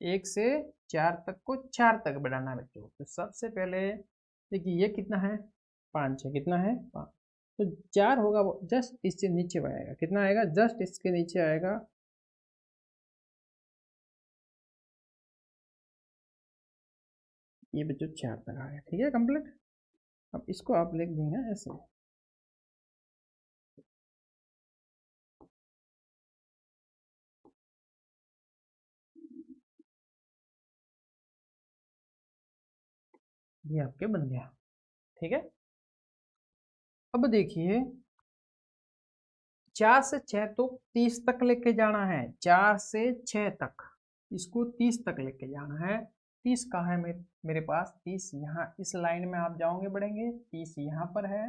1 से 4 तक को 4 तक बढ़ाना है बच्चों। तो सबसे पहले देखिए ये कितना है? 5 है। कितना है? 5। तो 4 होगा वो जस्ट इससे नीचे आएगा। कितना आएगा? जस्ट इसके नीचे आएगा। ये बच्चों 4 तक आ गया। ठीक है, कंप्लीट। अब इसको आप लिख देंगे ऐसे। ये आपके बन गया। ठीक है, अब देखिए 4 से 6 तो 30 तक लेके जाना है। 4 से 6 तक इसको 30 तक लेके जाना है। 30 कहाँ है मेरे पास? 30 यहाँ इस लाइन में आप जाओगे बढ़ेंगे। 30 यहाँ पर है।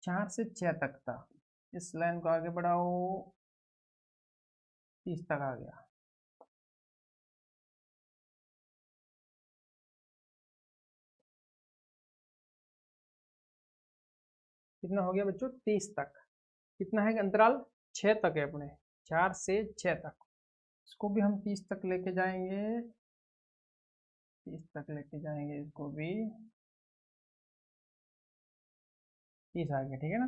चार से 6 तक था, इस लाइन को आगे बढ़ाओ, 30 तक आ गया। कितना हो गया बच्चों? 30 तक। कितना है अंतराल? 6 तक है अपने। 4 से 6 तक इसको भी हम 30 तक लेके जाएंगे। 30 तक लेके जाएंगे इसको भी। 30 आ गया। ठीक है ना।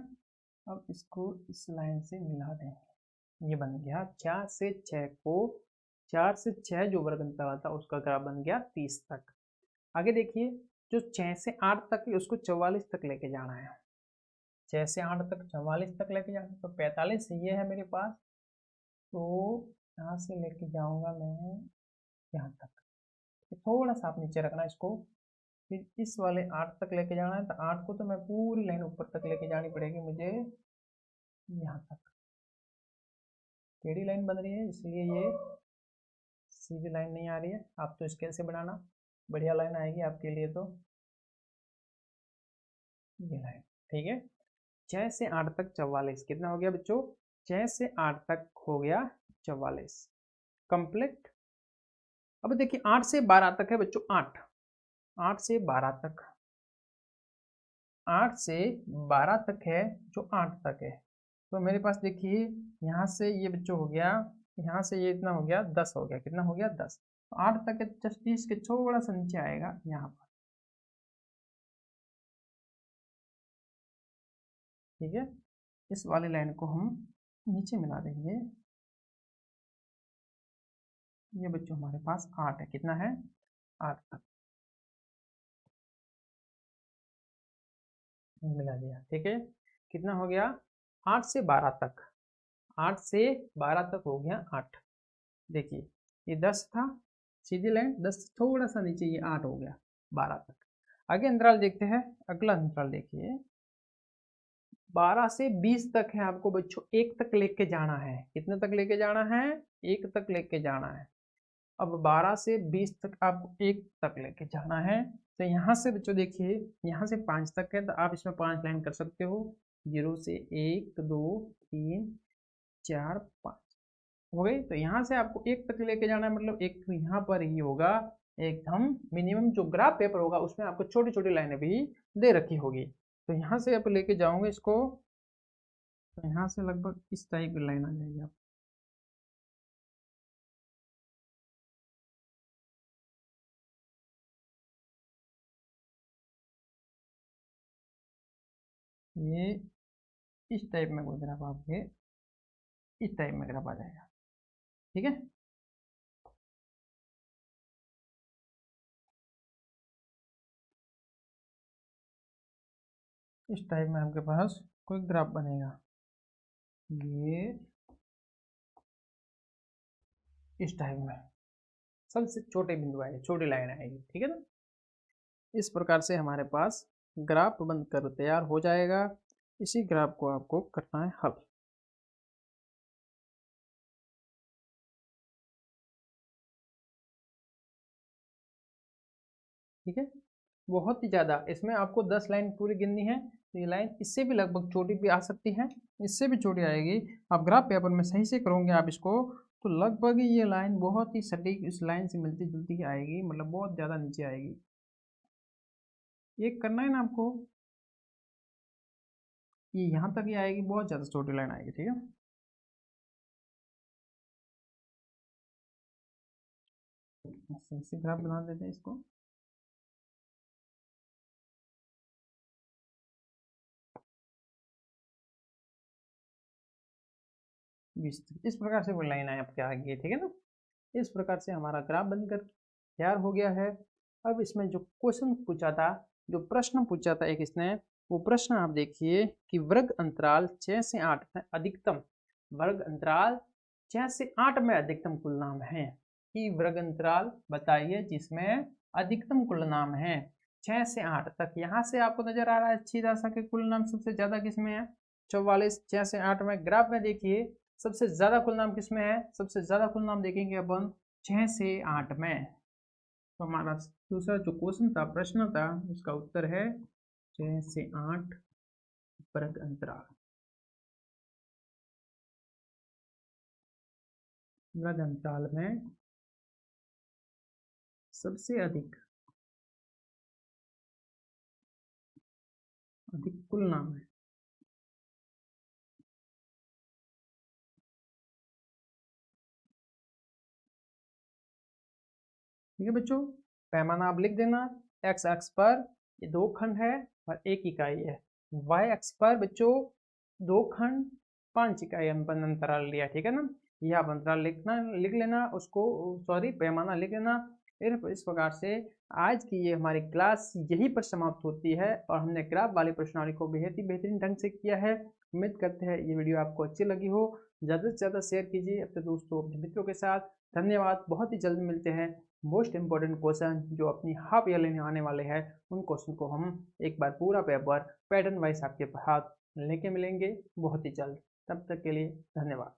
अब इसको इस लाइन से मिला देंगे। ये बन गया 4 से 6 को, 4 से 6 जो वर्ग अंतराल था उसका ग्राफ बन गया 30 तक। आगे देखिए जो 6 से 8 तक है उसको 44 तक लेके जाना है। 6 से 8 तक 44 तक लेके जाना है। तो 45 ये है मेरे पास। तो यहाँ से लेके जाऊंगा मैं यहाँ तक। तो थोड़ा सा आप नीचे रखना इसको। फिर इस वाले 8 तक लेके जाना है। तो 8 को तो मैं पूरी लाइन ऊपर तक लेके जानी पड़ेगी मुझे, यहाँ तक। टेढ़ी लाइन बन रही है इसलिए ये सीधी लाइन नहीं आ रही है। आप तो स्केल से बनाना, बढ़िया लाइन आएगी आपके लिए। तो ये लाइन ठीक है। 6 से 8 तक 44। कितना हो गया बच्चों? 6 से 8 तक हो गया 44 कंप्लीट। अब देखिए 8 से 12 तक है बच्चों। 8 से 12 तक, 8 से 12 तक है जो 8 तक है। तो मेरे पास देखिए यहाँ से ये बच्चों हो गया, यहाँ से ये इतना हो गया 10 हो गया। कितना हो गया? 10। तो 8 तक है जस्ट 30 के थोड़ा सा नीचे आएगा यहाँ पर। ठीक है, इस वाली लाइन को हम नीचे मिला देंगे। ये बच्चों हमारे पास 8 है। कितना है? 8 तक मिला दिया। ठीक है, कितना हो गया? 8 से 12 तक, 8 से 12 तक हो गया 8। देखिए ये 10 था, सीधी लाइन 10 थोड़ा सा नीचे, ये 8 हो गया 12 तक। आगे अंतराल देखते हैं। अगला अंतराल देखिए 12 से 20 तक है। आपको बच्चों 1 तक लेके जाना है। कितने तक लेके जाना है? 1 तक लेके जाना है। अब 12 से 20 तक आपको 1 तक लेके जाना है। तो यहाँ से बच्चों देखिए यहाँ से 5 तक है, तो आप इसमें 5 लाइन कर सकते हो। 0 से 1, 2, 3, 4, 5। हो गई। तो यहाँ से आपको एक तक लेके जाना है, मतलब एक तो यहाँ पर ही होगा एकदम मिनिमम जो ग्राफ पेपर होगा उसमें आपको छोटी छोटी लाइनें भी दे रखी होगी। तो यहाँ से आप लेके जाओगे इसको, तो यहाँ से लगभग इस टाइप की लाइन आ जाएगी आप। ये इस टाइप में कोई ग्राफ आपके इस टाइप में ग्राफ आ जाएगा, ठीक है। इस टाइप में आपके पास कोई ग्राफ बनेगा, ये इस टाइप में सबसे छोटे बिंदु आएंगे, छोटी लाइन आएगी, ठीक है ना। इस प्रकार से हमारे पास ग्राफ बनकर तैयार हो जाएगा। इसी ग्राफ को आपको करना है हल। ठीक है, बहुत ही ज़्यादा इसमें आपको 10 लाइन पूरी गिननी है। तो ये लाइन इससे भी लगभग छोटी भी आ सकती है, इससे भी छोटी आएगी। आप ग्राफ पेपर में सही से करोगे आप इसको, तो लगभग ये लाइन बहुत ही सटीक इस लाइन से मिलती जुलती ही आएगी, मतलब बहुत ज़्यादा नीचे आएगी। ये करना है ना आपको, ये यहाँ तक ही आएगी, बहुत ज़्यादा छोटी लाइन आएगी, ठीक है। सही से ग्राफ बना देते हैं इसको। इस प्रकार से वो लाइन आए आपके आगे, ठीक है ना। इस प्रकार से हमारा ग्राफ बनकर तैयार हो गया है। अब इसमें जो क्वेश्चन पूछा था, जो प्रश्न पूछा था एक इसने, वो प्रश्न आप देखिए कि वर्ग अंतराल 6 से 8 में अधिकतम, वर्ग अंतराल 6 से 8 में अधिकतम कुल नाम है कि वर्ग अंतराल बताइए जिसमें अधिकतम कुल नाम है 6 से 8 तक। यहाँ से आपको नजर आ रहा है अच्छी राशि के कुल नाम सबसे ज्यादा किसमें है, 44। 6 से 8 में ग्राफ में देखिए सबसे ज्यादा कुल नाम किसमें है, सबसे ज्यादा कुल नाम देखेंगे अपन 6 से 8 में। तो हमारा दूसरा जो क्वेश्चन था, प्रश्न था, उसका उत्तर है 6 से 8 वर्ग अंतराल। वर्ग अंतराल में सबसे अधिक कुल नाम है। ठीक है बच्चों, पैमाना आप लिख देना। एक्स अक्ष पर ये 2 खंड है और 1 इकाई है। वाई अक्ष पर बच्चों 2 खंड 5 इकाई अंतराल लिया, ठीक है ना। यह आप अंतराल लिख लेना उसको, सॉरी पैमाना लिख लेना। फिर इस प्रकार से आज की ये हमारी क्लास यहीं पर समाप्त होती है और हमने ग्राफ वाली प्रश्नावली को बेहद ही बेहतरीन ढंग से किया है। उम्मीद करते हैं ये वीडियो आपको अच्छी लगी हो। ज़्यादा से ज़्यादा शेयर कीजिए अपने दोस्तों अपने मित्रों के साथ। धन्यवाद, बहुत ही जल्द मिलते हैं। मोस्ट इंपॉर्टेंट क्वेश्चन जो अपनी हाफ ईयरली में आने वाले हैं, उन क्वेश्चन को हम एक बार पूरा पेपर पैटर्न वाइज आपके हाथ लेके मिलेंगे बहुत ही जल्द। तब तक के लिए धन्यवाद।